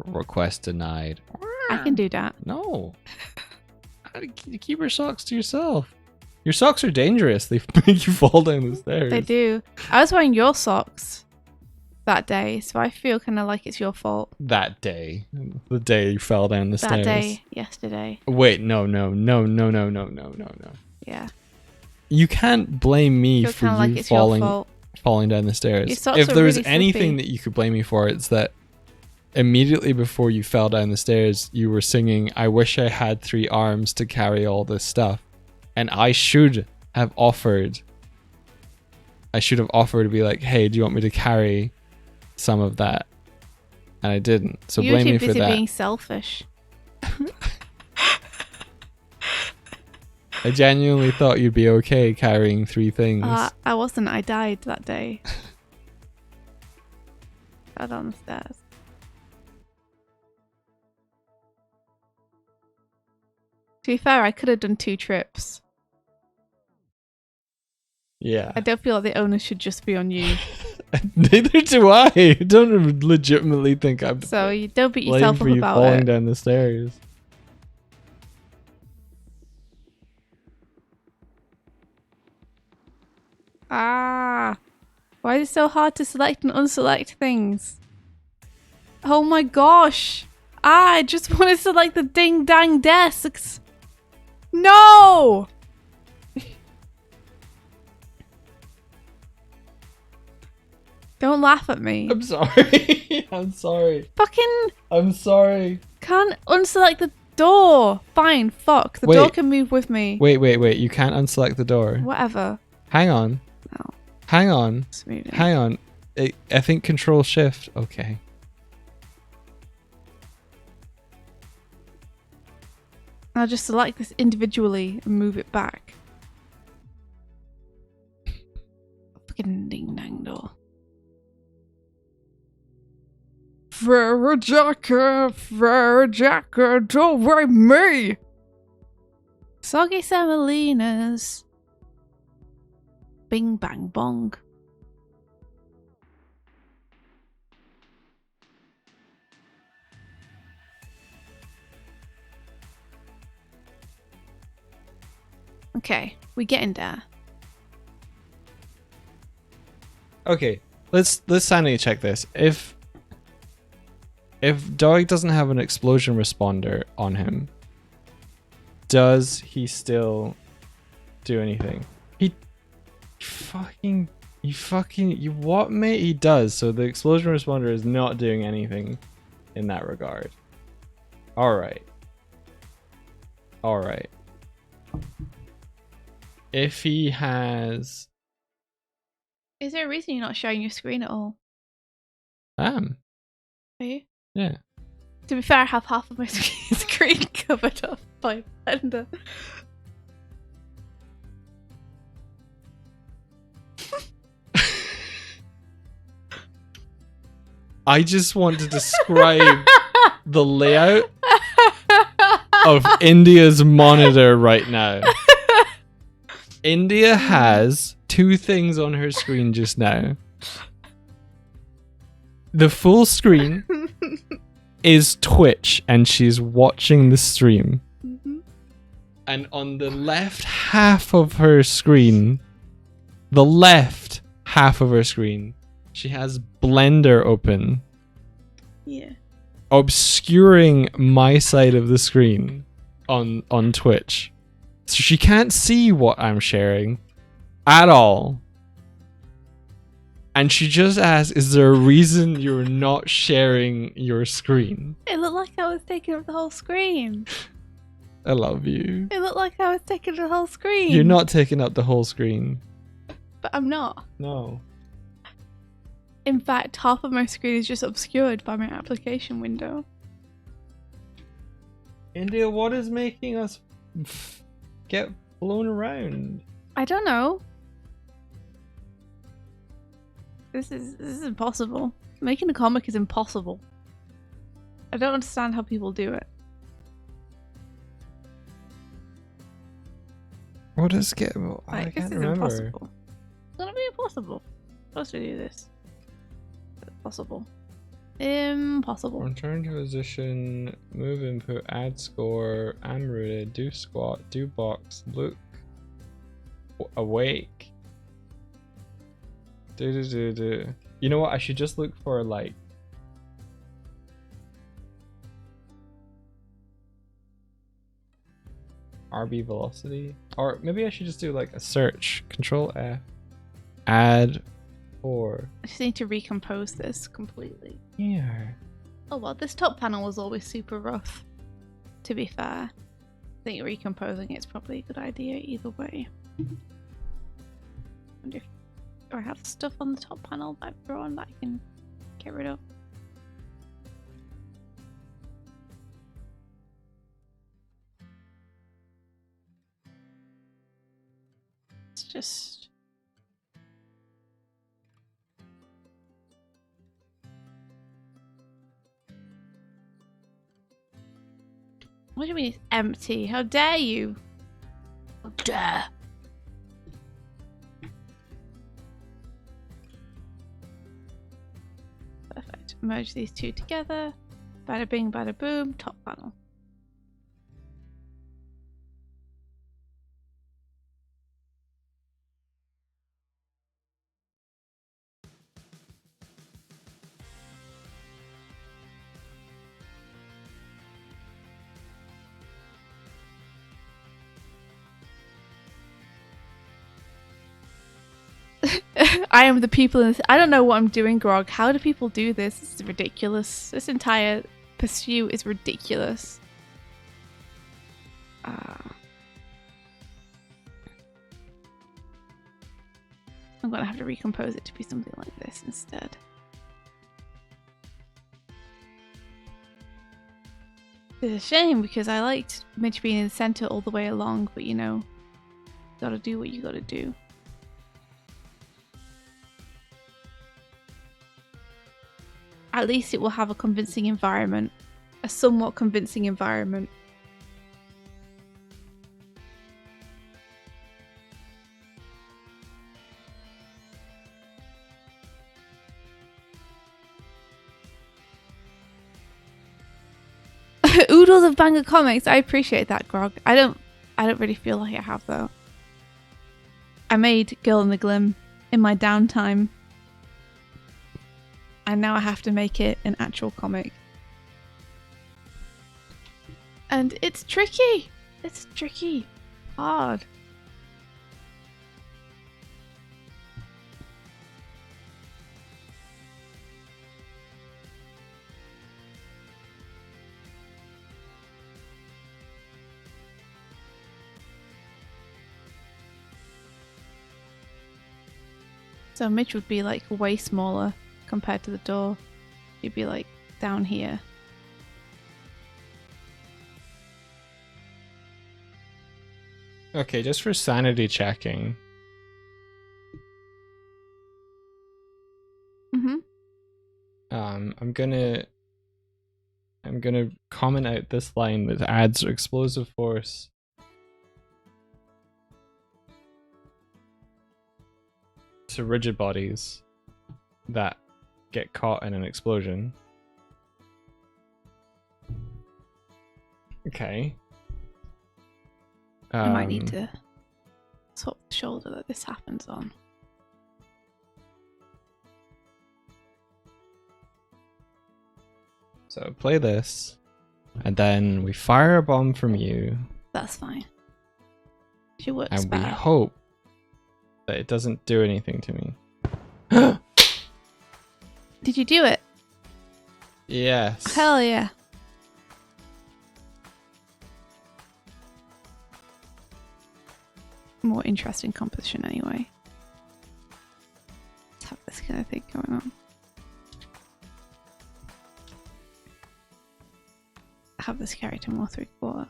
Speaker 2: Request denied.
Speaker 3: I can do that.
Speaker 2: No. You keep your socks to yourself. Your socks are dangerous. They make you fall down the stairs.
Speaker 3: They do. I was wearing your socks that day, so I feel kind of like it's your fault.
Speaker 2: That day. The day you fell down the stairs.
Speaker 3: That day, yesterday.
Speaker 2: Wait, no.
Speaker 3: Yeah.
Speaker 2: You can't blame me for
Speaker 3: like
Speaker 2: you
Speaker 3: it's your fault.
Speaker 2: falling down the stairs.
Speaker 3: Your socks
Speaker 2: If
Speaker 3: are
Speaker 2: there was
Speaker 3: really
Speaker 2: anything
Speaker 3: slippy.
Speaker 2: that you could blame me for, it's that immediately before you fell down the stairs, you were singing, I wish I had 3 arms to carry all this stuff. And I should have offered to be like, hey, do you want me to carry some of that? And I didn't. So
Speaker 3: You're
Speaker 2: blame
Speaker 3: too
Speaker 2: me for
Speaker 3: busy
Speaker 2: that.
Speaker 3: being selfish.
Speaker 2: I genuinely thought you'd be okay carrying 3 things.
Speaker 3: I wasn't. I died that day. Fell down the stairs. To be fair, I could have done 2 trips.
Speaker 2: Yeah.
Speaker 3: I don't feel like the onus should just be on you.
Speaker 2: Neither do I. I don't legitimately think I'm
Speaker 3: So you don't beat
Speaker 2: blamed
Speaker 3: yourself
Speaker 2: for
Speaker 3: up
Speaker 2: you
Speaker 3: about
Speaker 2: falling
Speaker 3: it.
Speaker 2: down the stairs.
Speaker 3: Ah. Why is it so hard to select and unselect things? Oh my gosh. I just want to select the ding dang desks. No! Don't laugh at me.
Speaker 2: I'm sorry. I'm sorry.
Speaker 3: Fucking
Speaker 2: I'm sorry.
Speaker 3: can't unselect the door. Fine, fuck. The door can move with me.
Speaker 2: Wait. You can't unselect the door.
Speaker 3: Whatever.
Speaker 2: Hang on.
Speaker 3: No.
Speaker 2: Hang on.
Speaker 3: It's moving.
Speaker 2: Hang on. I think Control Shift. Okay.
Speaker 3: I'll just select this individually and move it back. Fucking ding dang door. Farah Jacker, don't worry me. Soggy semolinas. Bing bang bong. Okay, we're getting there.
Speaker 2: Okay, let's sanity check this. If Doig doesn't have an explosion responder on him, does he still do anything? You what, mate? He does. So the explosion responder is not doing anything in that regard. All right. If he has,
Speaker 3: Is there a reason you're not showing your screen at all? Are you?
Speaker 2: Yeah.
Speaker 3: To be fair, I have half of my screen covered up by Blender.
Speaker 2: I just want to describe the layout of India's monitor right now. India has two things on her screen just now. The full screen is Twitch, and she's watching the stream.
Speaker 3: Mm-hmm.
Speaker 2: And on the left half of her screen, she has Blender open.
Speaker 3: Yeah.
Speaker 2: Obscuring my side of the screen on Twitch. So she can't see what I'm sharing at all. And she just asked, is there a reason you're not sharing your screen?
Speaker 3: It looked like I was taking up the whole screen.
Speaker 2: I love you.
Speaker 3: It looked like I was taking the whole screen.
Speaker 2: You're not taking up the whole screen.
Speaker 3: But I'm not.
Speaker 2: No.
Speaker 3: In fact, half of my screen is just obscured by my application window.
Speaker 2: India, what is making us get blown around?
Speaker 3: I don't know. This is impossible. Making a comic is impossible. I don't understand how people do it.
Speaker 2: What is get? I
Speaker 3: Like,
Speaker 2: can't
Speaker 3: this is
Speaker 2: remember.
Speaker 3: impossible. It's gonna be impossible. I'm supposed to do this. Possible. Impossible.
Speaker 2: Return to position, move input, add score, am rooted, do squat, do box, look awake. Do. You know what? I should just look for like RB velocity, or maybe I should just do like a search. Control F, add 4.
Speaker 3: I just need to recompose this completely.
Speaker 2: Here.
Speaker 3: Oh well, this top panel was always super rough. To be fair, I think recomposing it's probably a good idea either way. Wonder if I have stuff on the top panel that I've drawn that I can get rid of. It's just... What do you mean it's empty? How dare you? How dare! Perfect. Merge these two together. Bada bing, bada boom. Top panel. I am the people in this. I don't know what I'm doing, Grog. How do people do this? This is ridiculous. This entire pursuit is ridiculous. I'm gonna have to recompose it to be something like this instead. It's a shame because I liked Mitch being in the center all the way along, but you know, gotta do what you gotta do. At least it will have a convincing environment. A somewhat convincing environment. Oodles of banger comics. I appreciate that, Grog. I don't really feel like I have though. I made Girl in the Glim in my downtime, and now I have to make it an actual comic. And it's tricky. It's tricky. Hard. So Mitch would be like way smaller compared to the door. He'd be like down here.
Speaker 2: Okay, just for sanity checking. I'm gonna comment out this line that adds explosive force. To rigid bodies that get caught in an explosion. Okay.
Speaker 3: I might need to swap the shoulder that this happens on.
Speaker 2: So play this, and then we fire a bomb from you.
Speaker 3: That's fine. She works
Speaker 2: and
Speaker 3: better.
Speaker 2: we hope that it doesn't do anything to me.
Speaker 3: Did you do it?
Speaker 2: Yes.
Speaker 3: Hell yeah. More interesting composition anyway. Let's have this kind of thing going on. Have this character more 3/4.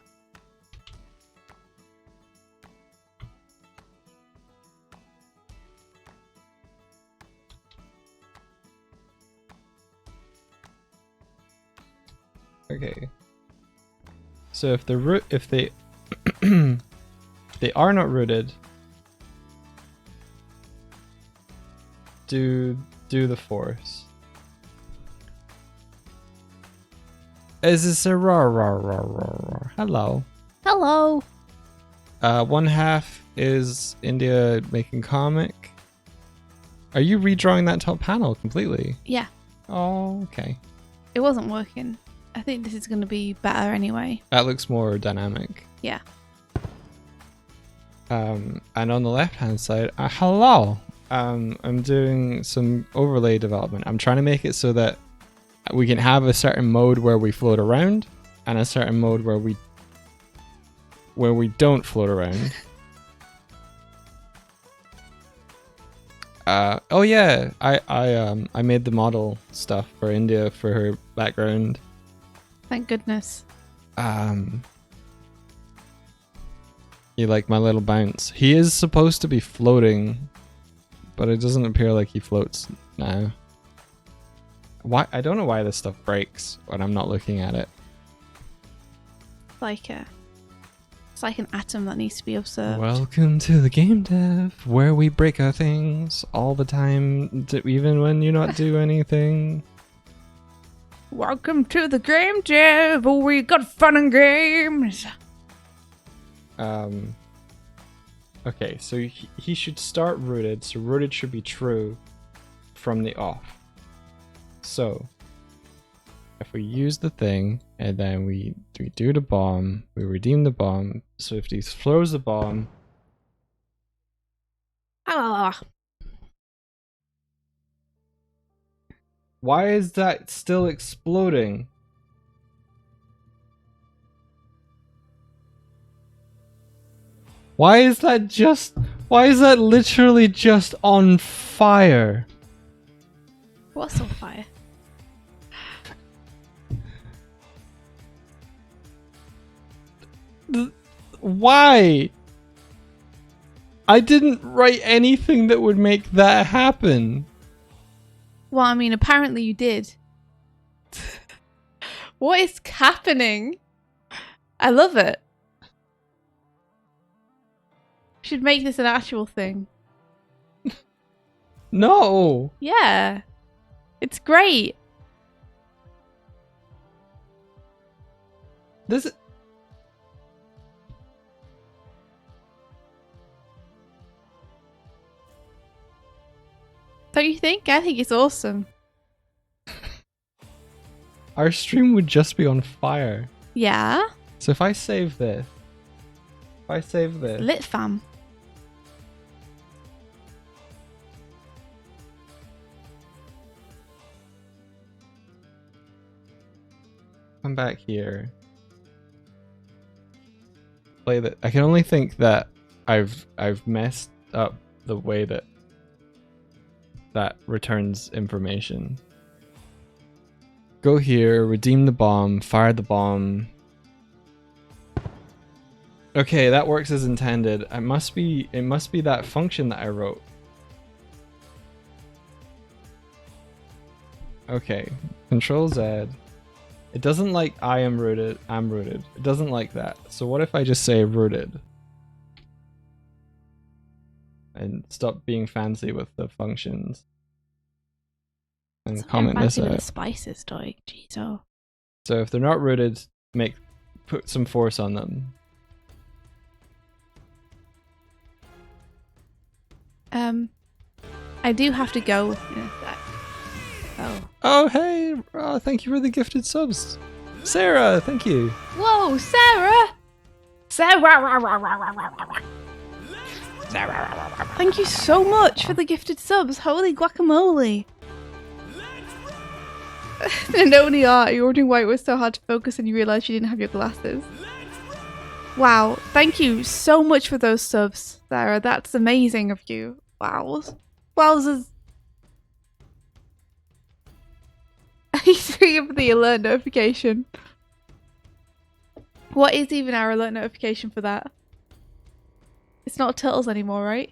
Speaker 2: Okay. So if they they are not rooted, do the force. Is this a raw? Hello.
Speaker 3: Hello.
Speaker 2: One half is India making comic. Are you redrawing that top panel completely?
Speaker 3: Yeah.
Speaker 2: Oh, okay.
Speaker 3: It wasn't working. I think this is going to be better anyway.
Speaker 2: That looks more dynamic.
Speaker 3: Yeah.
Speaker 2: And on the left hand side, hello. I'm doing some overlay development. I'm trying to make it so that we can have a certain mode where we float around and a certain mode where we don't float around. Oh yeah, I made the model stuff for India for her background.
Speaker 3: Thank goodness.
Speaker 2: You like my little bounce? He is supposed to be floating, but it doesn't appear like he floats now. Why? I don't know why this stuff breaks when I'm not looking at it.
Speaker 3: It's like an atom that needs to be observed.
Speaker 2: Welcome to the game dev, where we break our things all the time, even when you not do anything.
Speaker 3: Welcome to the game dev, where we got fun and games.
Speaker 2: Okay, so he should start rooted, so rooted should be true from the off. So if we use the thing and then we do the bomb, we redeem the bomb. So if he throws the bomb, why is that still exploding? Why is that literally just on fire?
Speaker 3: What's on fire?
Speaker 2: Why? I didn't write anything that would make that happen.
Speaker 3: Well, I mean, apparently you did. What is happening? I love it. Should make this an actual thing.
Speaker 2: No.
Speaker 3: Yeah. It's great.
Speaker 2: This is...
Speaker 3: Don't you think? I think it's awesome.
Speaker 2: Our stream would just be on fire.
Speaker 3: Yeah.
Speaker 2: So if I save this...
Speaker 3: Lit fam.
Speaker 2: Come back here. Play that. I can only think that I've messed up the way that returns information. Go here, redeem the bomb, fire the bomb. Okay, that works as intended. It must be that function that I wrote. Okay, Control Z. It doesn't like I am rooted, I'm rooted. It doesn't like that. So what if I just say rooted? And stop being fancy with the functions. And
Speaker 3: Something
Speaker 2: comment this
Speaker 3: fancy with
Speaker 2: out.
Speaker 3: the spices, Doig. Jeez, oh.
Speaker 2: So if they're not rooted, put some force on them.
Speaker 3: I do have to go in a sec. Oh.
Speaker 2: Oh hey! Oh, thank you for the gifted subs. Sarah, thank you.
Speaker 3: Whoa, Sarah! Thank you so much for the gifted subs. Holy guacamole. And only art, you're wondering why it was so hard to focus and you realised you didn't have your glasses. Wow, thank you so much for those subs, Sarah. That's amazing of you. Wow. Wowzers. He's ringing for the alert notification. What is even our alert notification for that? It's not Turtles anymore, right?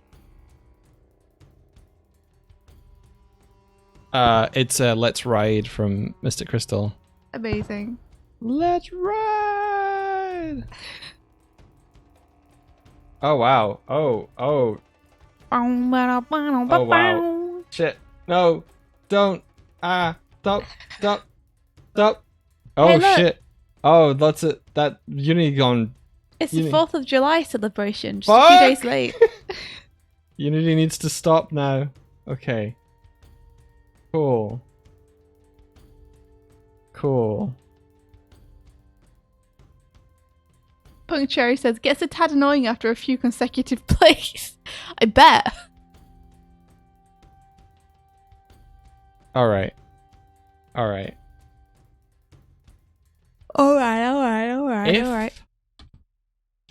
Speaker 2: It's Let's Ride from Mr. Crystal.
Speaker 3: Amazing.
Speaker 2: Let's ride! Oh wow. Oh wow. Shit. No. Don't. Stop. Oh
Speaker 3: Hey, look.
Speaker 2: shit. Oh, that's it. That Unity gone.
Speaker 3: It's the
Speaker 2: Uni-
Speaker 3: 4th of July celebration, just
Speaker 2: Fuck!
Speaker 3: a few days late.
Speaker 2: Unity needs to stop now. Okay. Cool.
Speaker 3: Punk Cherry says, gets a tad annoying after a few consecutive plays. I bet.
Speaker 2: Alright.
Speaker 3: Alright.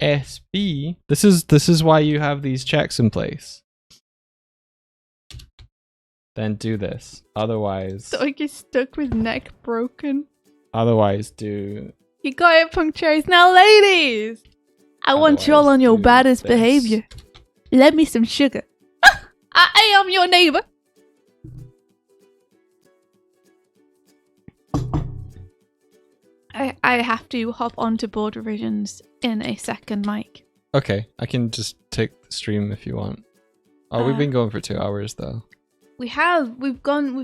Speaker 2: SB. This is why you have these checks in place. Then do this. Otherwise.
Speaker 3: Doig is stuck with neck broken.
Speaker 2: Otherwise, do.
Speaker 3: You got it, Punk Cherries. Now, ladies! I want you all on your
Speaker 2: do
Speaker 3: baddest
Speaker 2: this.
Speaker 3: behavior. Let me some sugar. I am your neighbor. I have to hop onto board revisions in a second, Mike.
Speaker 2: Okay, I can just take the stream if you want. Oh, we've been going for 2 hours though.
Speaker 3: We've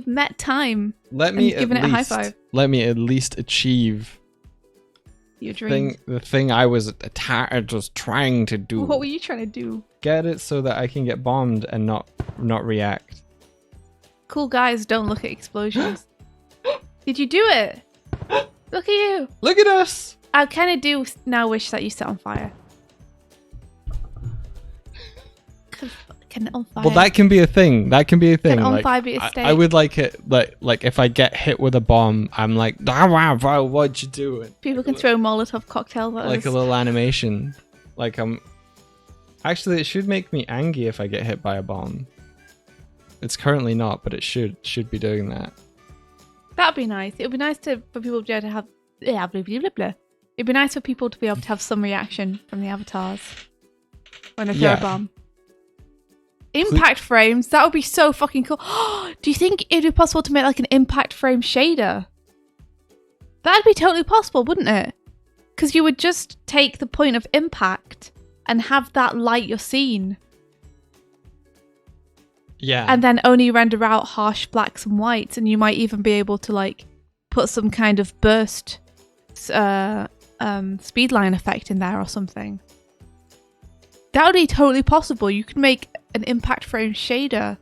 Speaker 3: met time.
Speaker 2: Let me
Speaker 3: And given it a high five.
Speaker 2: Let me at least achieve
Speaker 3: Your dreams.
Speaker 2: the thing I was trying to do.
Speaker 3: What were you trying to do?
Speaker 2: Get it so that I can get bombed and not react.
Speaker 3: Cool guys don't look at explosions. Did you do it? Look at you.
Speaker 2: Look at us.
Speaker 3: I kind of do now wish that you set on fire. Can on fire?
Speaker 2: Well, that can be a thing.
Speaker 3: Can on
Speaker 2: Like,
Speaker 3: fire be a state?
Speaker 2: I would like it. Like if I get hit with a bomb, I'm like, wow, what'd you do?
Speaker 3: People can throw Molotov cocktails at
Speaker 2: Like
Speaker 3: us.
Speaker 2: a little animation. Like Actually, it should make me angry if I get hit by a bomb. It's currently not, but it should be doing that.
Speaker 3: That'd be nice. It would be nice for people to be able to have. Yeah, blah, blah, blah, blah. It'd be nice for people to be able to have some reaction from the avatars when they throw a bomb. Impact frames. That would be so fucking cool. Do you think it'd be possible to make like an impact frame shader? That'd be totally possible, wouldn't it? Because you would just take the point of impact and have that light your scene.
Speaker 2: Yeah.
Speaker 3: And then only render out harsh blacks and whites, and you might even be able to like put some kind of burst speedline effect in there or something. That would be totally possible. You could make an impact frame shader.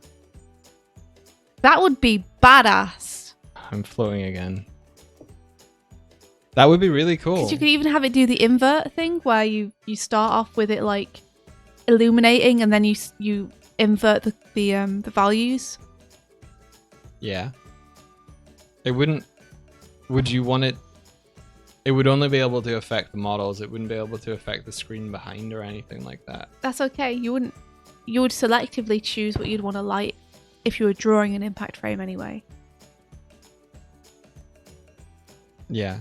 Speaker 3: That would be badass.
Speaker 2: I'm floating again. That would be really cool.
Speaker 3: Because you could even have it do the invert thing where you start off with it like illuminating and then you invert the values.
Speaker 2: Yeah. It wouldn't. Would you want it? It would only be able to affect the models. It wouldn't be able to affect the screen behind or anything like that.
Speaker 3: That's okay. You would selectively choose what you'd want to light if you were drawing an impact frame anyway.
Speaker 2: Yeah.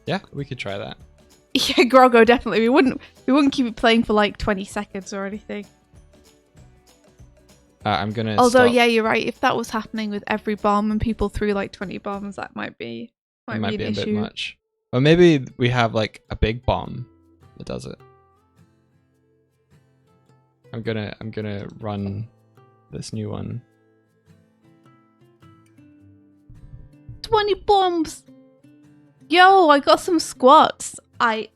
Speaker 2: Yeah, we could try that.
Speaker 3: Yeah, Groggo, definitely. We wouldn't keep it playing for like 20 seconds or anything.
Speaker 2: I'm gonna.
Speaker 3: Although,
Speaker 2: stop.
Speaker 3: yeah, you're right. If that was happening with every bomb and people threw like 20 bombs, that might be
Speaker 2: It might be
Speaker 3: an
Speaker 2: a bit
Speaker 3: issue.
Speaker 2: much. Or maybe we have like a big bomb that does it. I'm gonna run this new one.
Speaker 3: 20 bombs. Yo, I got some squats.
Speaker 2: I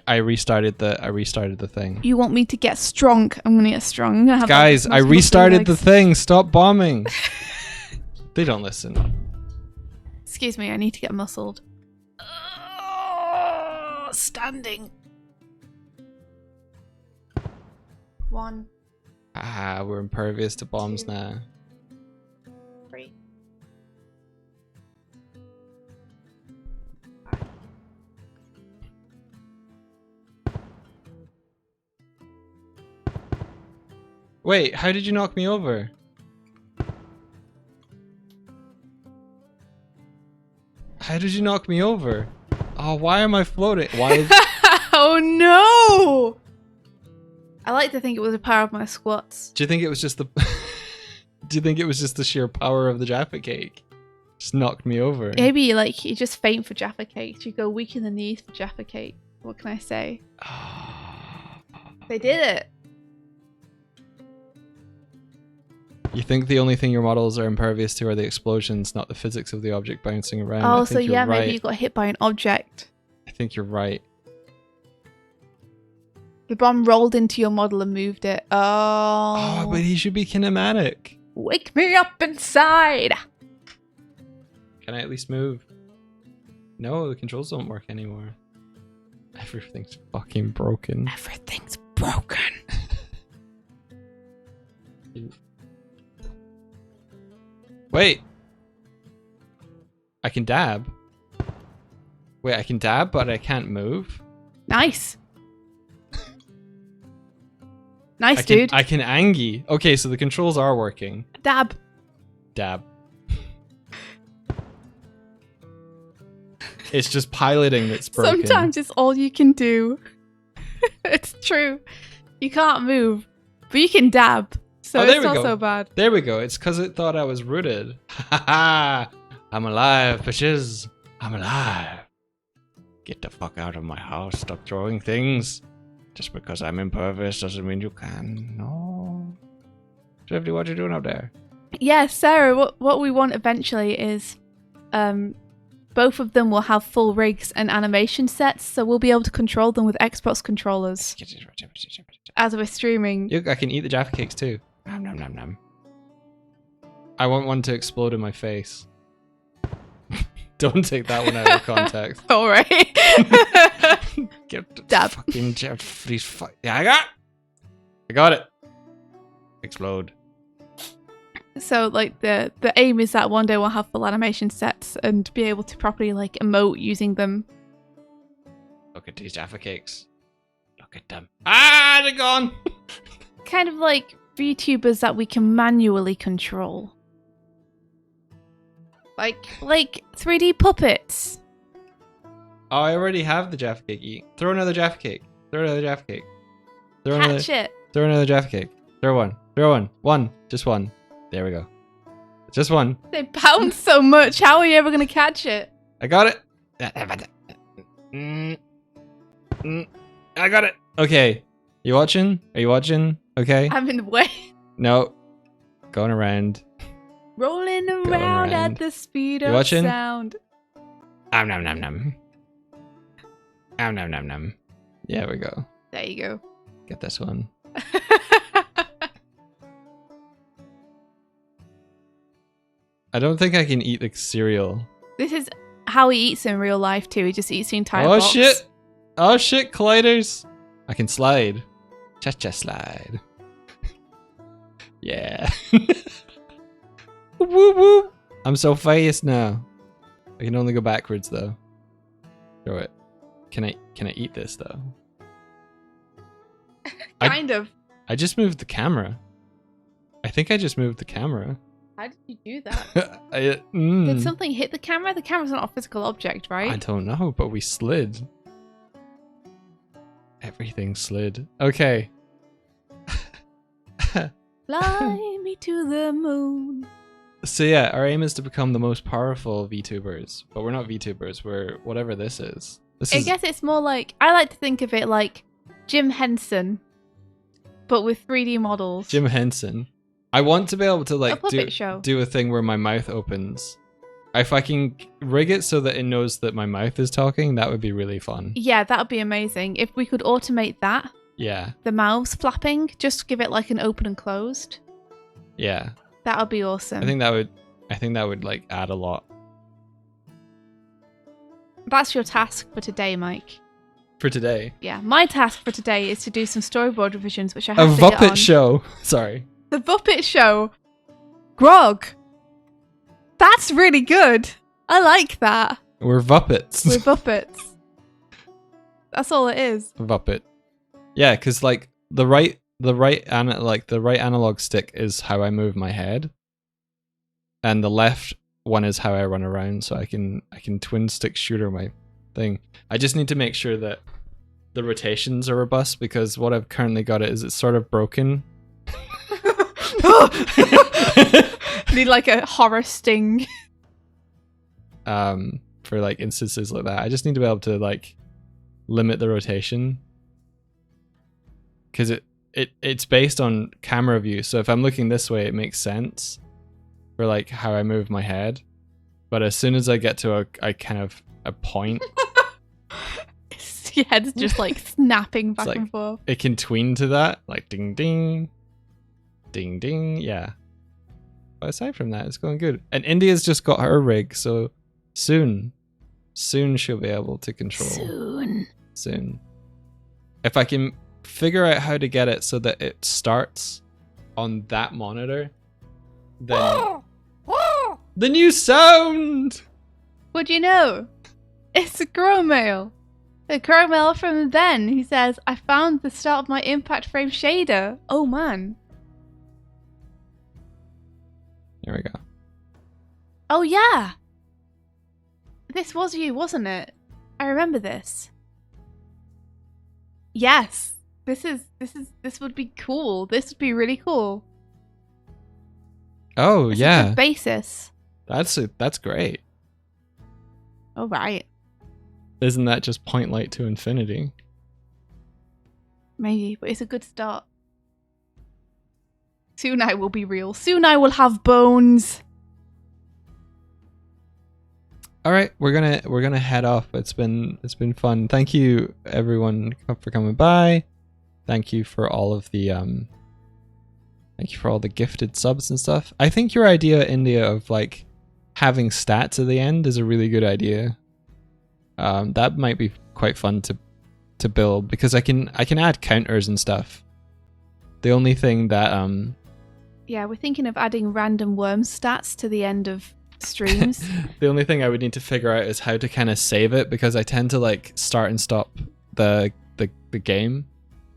Speaker 2: restarted the thing.
Speaker 3: You want me to get strong? I'm gonna get strong. I'm gonna have
Speaker 2: Guys,
Speaker 3: like,
Speaker 2: I
Speaker 3: most muscly
Speaker 2: restarted the
Speaker 3: legs.
Speaker 2: thing. Stop bombing. They don't listen.
Speaker 3: Excuse me, I need to get muscled. Standing. 1,
Speaker 2: We're impervious to bombs
Speaker 3: 2.
Speaker 2: now.
Speaker 3: 3.
Speaker 2: Wait, how did you knock me over? How did you knock me over? Oh, why am I floating? Why is...
Speaker 3: Oh no! I like to think it was the power of my squats.
Speaker 2: Do you think it was just the... Do you think it was just the sheer power of the Jaffa cake? Just knocked me over.
Speaker 3: Maybe you just faint for Jaffa cake. You go weak in the knees for Jaffa cake. What can I say? They did it.
Speaker 2: You think the only thing your models are impervious to are the explosions, not the physics of the object bouncing around.
Speaker 3: Oh,
Speaker 2: I
Speaker 3: so
Speaker 2: think you're
Speaker 3: yeah,
Speaker 2: right.
Speaker 3: maybe you got hit by an object.
Speaker 2: I think you're right.
Speaker 3: The bomb rolled into your model and moved it.
Speaker 2: Oh, but he should be kinematic.
Speaker 3: Wake me up inside!
Speaker 2: Can I at least move? No, the controls don't work anymore. Everything's fucking broken.
Speaker 3: Everything's broken.
Speaker 2: Wait. I can dab. Wait, I can dab, but I can't move?
Speaker 3: Nice. Nice,
Speaker 2: I can,
Speaker 3: dude.
Speaker 2: I can Angie. Okay, so the controls are working.
Speaker 3: Dab.
Speaker 2: Dab. It's just piloting that's broken.
Speaker 3: Sometimes it's all you can do. It's true. You can't move, but you can dab. So
Speaker 2: Oh, there
Speaker 3: it's
Speaker 2: we
Speaker 3: not
Speaker 2: go.
Speaker 3: so bad.
Speaker 2: There we go. It's because it thought I was rooted. Ha ha! I'm alive, bitches. I'm alive. Get the fuck out of my house. Stop throwing things. Just because I'm impervious doesn't mean you can. No. Safety, what you doing up there?
Speaker 3: Yeah, Sarah, what we want eventually is both of them will have full rigs and animation sets, so we'll be able to control them with Xbox controllers as we're streaming.
Speaker 2: I can eat the Jaffa cakes too. Nom nom nom nom. I want one to explode in my face. Don't take that one out of context.
Speaker 3: All right.
Speaker 2: Get the
Speaker 3: Dab.
Speaker 2: fucking yeah, I got it. Explode.
Speaker 3: So like the aim is that one day we'll have full animation sets and be able to properly like emote using them.
Speaker 2: Look at these Jaffa cakes. Look at them. Ah, they're gone.
Speaker 3: Kind of like VTubers that we can manually control. Like 3D puppets.
Speaker 2: Oh, I already have the Jaffa cake. Eat. Throw another Jaffa cake. Throw another Jaffa cake. Throw another.
Speaker 3: Catch it.
Speaker 2: Throw another Jaffa cake. Throw one. Throw one. One. Just one. There we go. Just one.
Speaker 3: They bounce so much. How are you ever going to catch it?
Speaker 2: I got it. I got it. Okay. You watching? Are you watching? Okay.
Speaker 3: I'm in the way.
Speaker 2: No. Going around.
Speaker 3: Rolling around
Speaker 2: around.
Speaker 3: at the speed
Speaker 2: You
Speaker 3: of
Speaker 2: watching?
Speaker 3: sound.
Speaker 2: Nom nom nom nom. Nom nom nom nom. Yeah, we go.
Speaker 3: There you go.
Speaker 2: Get this one. I don't think I can eat the cereal.
Speaker 3: This is how he eats in real life too. He just eats the entire
Speaker 2: Oh
Speaker 3: box.
Speaker 2: shit! Oh shit, colliders! I can slide. Cha-cha slide. Yeah. Woo woo! I'm so fast now. I can only go backwards though. Show it. Can I eat this though?
Speaker 3: Kind of.
Speaker 2: I just moved the camera. I think I just moved the camera.
Speaker 3: How did you do that? Did something hit the camera? The camera's not a physical object, right?
Speaker 2: I don't know, but we slid. Everything slid. Okay.
Speaker 3: Fly me to the moon.
Speaker 2: So yeah, our aim is to become the most powerful VTubers, but we're not VTubers. We're whatever this is.
Speaker 3: I guess it's more like, I like to think of it like Jim Henson, but with 3D models.
Speaker 2: Jim Henson. I want to be able to like
Speaker 3: do
Speaker 2: a thing where my mouth opens. If I can rig it so that it knows that my mouth is talking, that would be really fun.
Speaker 3: Yeah, that would be amazing. If we could automate that.
Speaker 2: Yeah.
Speaker 3: The mouths flapping, just give it like an open and closed.
Speaker 2: Yeah.
Speaker 3: That would be awesome.
Speaker 2: I think that would like add a lot.
Speaker 3: That's your task for today, Mike.
Speaker 2: For today.
Speaker 3: Yeah, my task for today is to do some storyboard revisions, which I
Speaker 2: A
Speaker 3: have to get on.
Speaker 2: Muppet show. Sorry.
Speaker 3: The Muppet Show. Grog. That's really good. I like that.
Speaker 2: We're Vuppets.
Speaker 3: We're Muppets. That's all it is.
Speaker 2: Vuppet. Yeah, because like the right analog stick is how I move my head, and the left one is how I run around. So I can twin stick shooter my thing. I just need to make sure that the rotations are robust, because what I've currently got it's sort of broken.
Speaker 3: Need like a horror sting.
Speaker 2: For like instances like that, I just need to be able to like limit the rotation, because it's based on camera view. So if I'm looking this way, it makes sense for like how I move my head. But as soon as I get to a point,
Speaker 3: your head's just like snapping back
Speaker 2: like,
Speaker 3: and forth.
Speaker 2: It can tween to that, like ding ding, ding ding, yeah. But aside from that, it's going good. And India's just got her rig, so soon she'll be able to control. Soon. If I can figure out how to get it so that it starts on that monitor, then the new sound.
Speaker 3: What do you know? It's a crow mail. A crow mail from Ben. He says, I found the start of my impact frame shader. Oh man.
Speaker 2: There we go.
Speaker 3: Oh yeah. This was you, wasn't it? I remember this. Yes. This would be cool. This would be really cool.
Speaker 2: Oh,
Speaker 3: That's
Speaker 2: yeah.
Speaker 3: a good basis.
Speaker 2: That's great.
Speaker 3: All right.
Speaker 2: Isn't that just point light to infinity?
Speaker 3: Maybe, but it's a good start. Soon I will be real. Soon I will have bones.
Speaker 2: All right, we're gonna head off. It's been fun. Thank you everyone for coming by. Thank you for all of the gifted subs and stuff. I think your idea, India, of like having stats at the end is a really good idea. That might be quite fun to build, because I can add counters and stuff. The only thing that
Speaker 3: yeah, we're thinking of adding random worm stats to the end of streams.
Speaker 2: The only thing I would need to figure out is how to kind of save it, because I tend to like start and stop the game.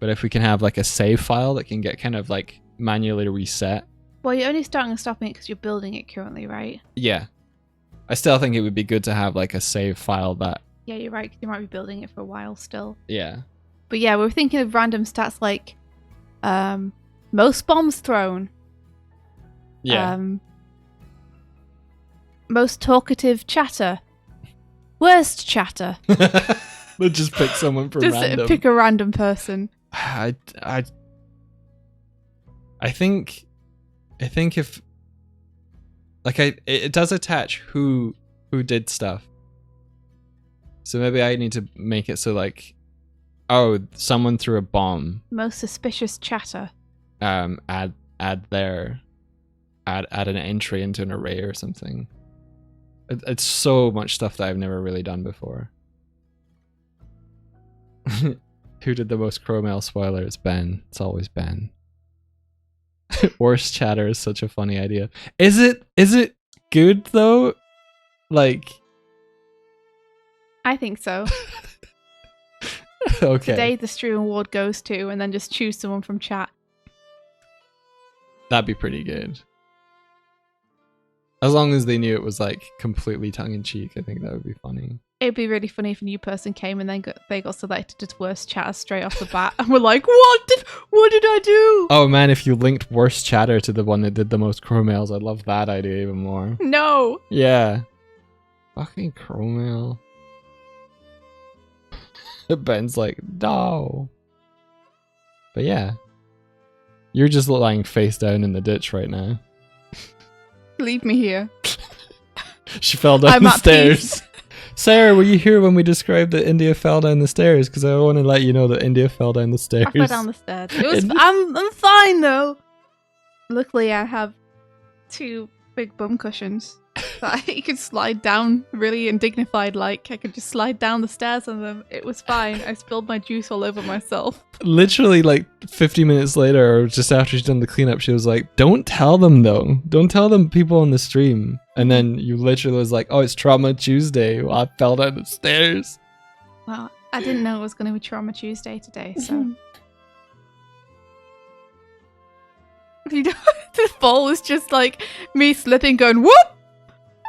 Speaker 2: But if we can have like a save file that can get kind of like manually reset.
Speaker 3: Well, you're only starting and stopping it because you're building it currently, right?
Speaker 2: Yeah. I still think it would be good to have like a save file that...
Speaker 3: Yeah, you're right, 'cause you might be building it for a while still.
Speaker 2: Yeah.
Speaker 3: But yeah, we were thinking of random stats like most bombs thrown.
Speaker 2: Yeah.
Speaker 3: Most talkative chatter. Worst chatter.
Speaker 2: We'll just pick someone from
Speaker 3: just
Speaker 2: random.
Speaker 3: Pick a random person.
Speaker 2: I think if like it does attach who did stuff. So maybe I need to make it so like, oh, someone threw a bomb.
Speaker 3: Most suspicious chatter.
Speaker 2: Add an entry into an array or something. It's so much stuff that I've never really done before. Who did the most Chromel spoiler? It's Ben. It's always Ben. Worst chatter is such a funny idea. Is it good though? Like,
Speaker 3: I think so.
Speaker 2: okay.
Speaker 3: Today the stream award goes to, and then just choose someone from chat.
Speaker 2: That'd be pretty good. As long as they knew it was like completely tongue-in-cheek, I think that would be funny.
Speaker 3: It'd be really funny if a new person came and then they got selected as worst chatter straight off the bat, and we're like, what did I do?
Speaker 2: Oh man, if you linked worst chatter to the one that did the most Chromales, I'd love that idea even more.
Speaker 3: No.
Speaker 2: Yeah. Fucking Chromale. Ben's like, no. But yeah. You're just lying face down in the ditch right now.
Speaker 3: Leave me here.
Speaker 2: She fell down the stairs. Sarah, were you here when we described that India fell down the stairs? Because I want to let you know that India fell down the stairs.
Speaker 3: I fell down the stairs. It was. I'm fine though. Luckily, I have 2 big bum cushions that I could slide down really undignified. Like I could just slide down the stairs on them. It was fine. I spilled my juice all over myself.
Speaker 2: Literally, like 50 minutes later, or just after she'd done the cleanup, she was like, "Don't tell them though. Don't tell them people on the stream." And then you literally was like, "Oh, it's Trauma Tuesday." Well, I fell down the stairs.
Speaker 3: Well, I didn't know it was going to be Trauma Tuesday today, so. You know, the fall was just like me slipping, going whoop,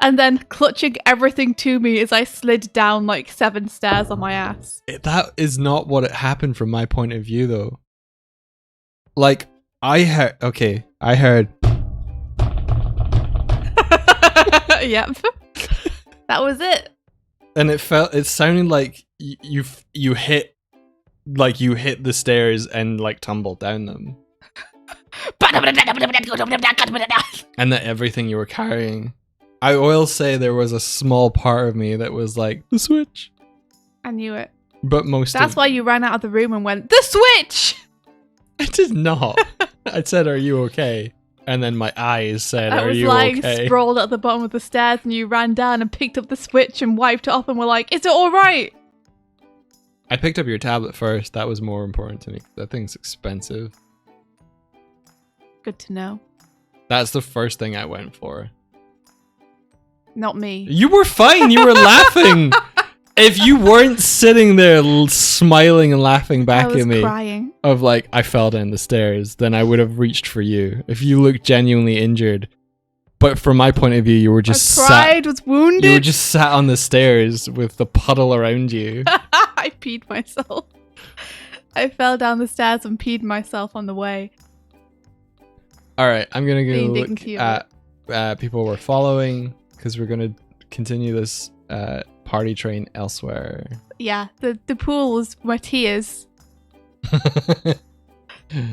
Speaker 3: and then clutching everything to me as I slid down like 7 stairs on my ass.
Speaker 2: That is not what it happened from my point of view, though. Like I heard.
Speaker 3: Yep. That was it.
Speaker 2: And it sounded like you hit the stairs and like tumbled down them. And that everything you were carrying. I will say there was a small part of me that was like, the switch.
Speaker 3: I knew it.
Speaker 2: But
Speaker 3: That's why you ran out of the room and went, the switch!
Speaker 2: I did not. I said, are you okay? And then my eyes said, are you
Speaker 3: I was
Speaker 2: okay?
Speaker 3: lying sprawled at the bottom of the stairs, and you ran down and picked up the switch and wiped it off and were like, is it alright?
Speaker 2: I picked up your tablet first. That was more important to me. That thing's expensive.
Speaker 3: Good to know.
Speaker 2: That's the first thing I went for.
Speaker 3: Not me.
Speaker 2: You were fine. You were laughing. If you weren't sitting there smiling and laughing back at me
Speaker 3: crying.
Speaker 2: Of like, I fell down the stairs, then I would have reached for you. If you looked genuinely injured. But from my point of view, you were just
Speaker 3: was wounded.
Speaker 2: You were just sat on the stairs with the puddle around you.
Speaker 3: I peed myself. I fell down the stairs and peed myself on the way.
Speaker 2: All right, I'm going to go
Speaker 3: Being
Speaker 2: look at people we're following because we're going to continue this party train elsewhere.
Speaker 3: Yeah, the pool was my tears.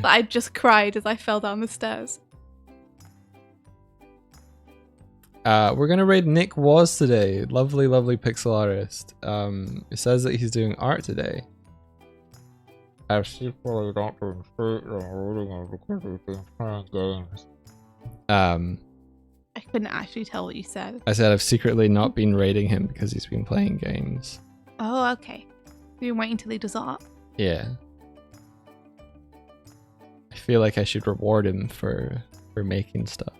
Speaker 3: I just cried as I fell down the stairs.
Speaker 2: We're gonna raid Nick Was today. Lovely, lovely pixel artist. It says that he's doing art today. I've secretly not been reading because he's been playing games.
Speaker 3: I couldn't actually tell what you said.
Speaker 2: I said I've secretly not been raiding him because he's been playing games.
Speaker 3: Oh, okay. You've been waiting till he does art?
Speaker 2: Yeah. I feel like I should reward him for making stuff.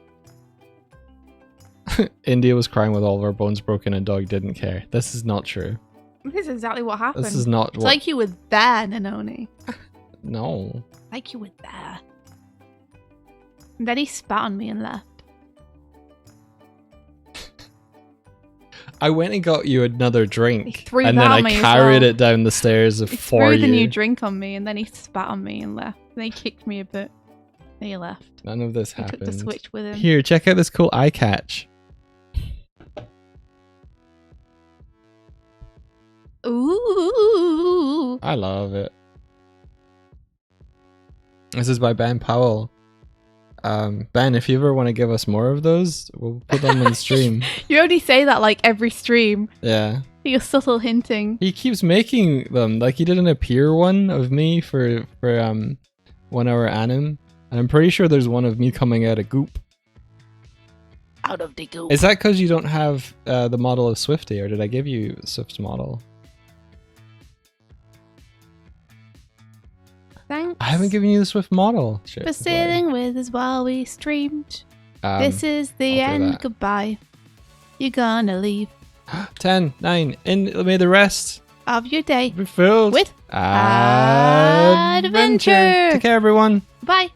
Speaker 2: India was crying with all of her bones broken and Doig didn't care. This is not true.
Speaker 3: This is exactly what happened.
Speaker 2: This is not
Speaker 3: It's like you were there, Nanoni.
Speaker 2: No.
Speaker 3: Like you were there. And then he spat on me and left.
Speaker 2: I went and got you another drink,
Speaker 3: threw
Speaker 2: and
Speaker 3: that
Speaker 2: then
Speaker 3: on
Speaker 2: I
Speaker 3: me as
Speaker 2: carried
Speaker 3: well.
Speaker 2: it down the stairs
Speaker 3: He
Speaker 2: for
Speaker 3: threw
Speaker 2: you.
Speaker 3: the new drink on me and then he spat on me and left. Then he kicked me a bit. Then he left.
Speaker 2: None of this
Speaker 3: He
Speaker 2: happened.
Speaker 3: took the switch with him.
Speaker 2: Here, check out this cool eye catch.
Speaker 3: Ooh.
Speaker 2: I love it. This is by Ben Powell. Ben, if you ever want to give us more of those, we'll put them on stream.
Speaker 3: You only say that like every stream.
Speaker 2: Yeah.
Speaker 3: You're subtle hinting.
Speaker 2: He keeps making them. Like he did an appear one of me for 1 hour anim, and I'm pretty sure there's one of me coming out of goop.
Speaker 3: Out of the goop.
Speaker 2: Is that because you don't have the model of Swifty, or did I give you Swift's model?
Speaker 3: Thanks.
Speaker 2: I haven't given you the Swift model. Shit,
Speaker 3: for sailing with us while we streamed. This is the
Speaker 2: I'll do
Speaker 3: end.
Speaker 2: that.
Speaker 3: Goodbye. You're gonna leave
Speaker 2: 10, 9, and may the rest
Speaker 3: of your day
Speaker 2: be filled
Speaker 3: with
Speaker 2: adventure.
Speaker 3: adventure.
Speaker 2: Take care, everyone.
Speaker 3: Bye.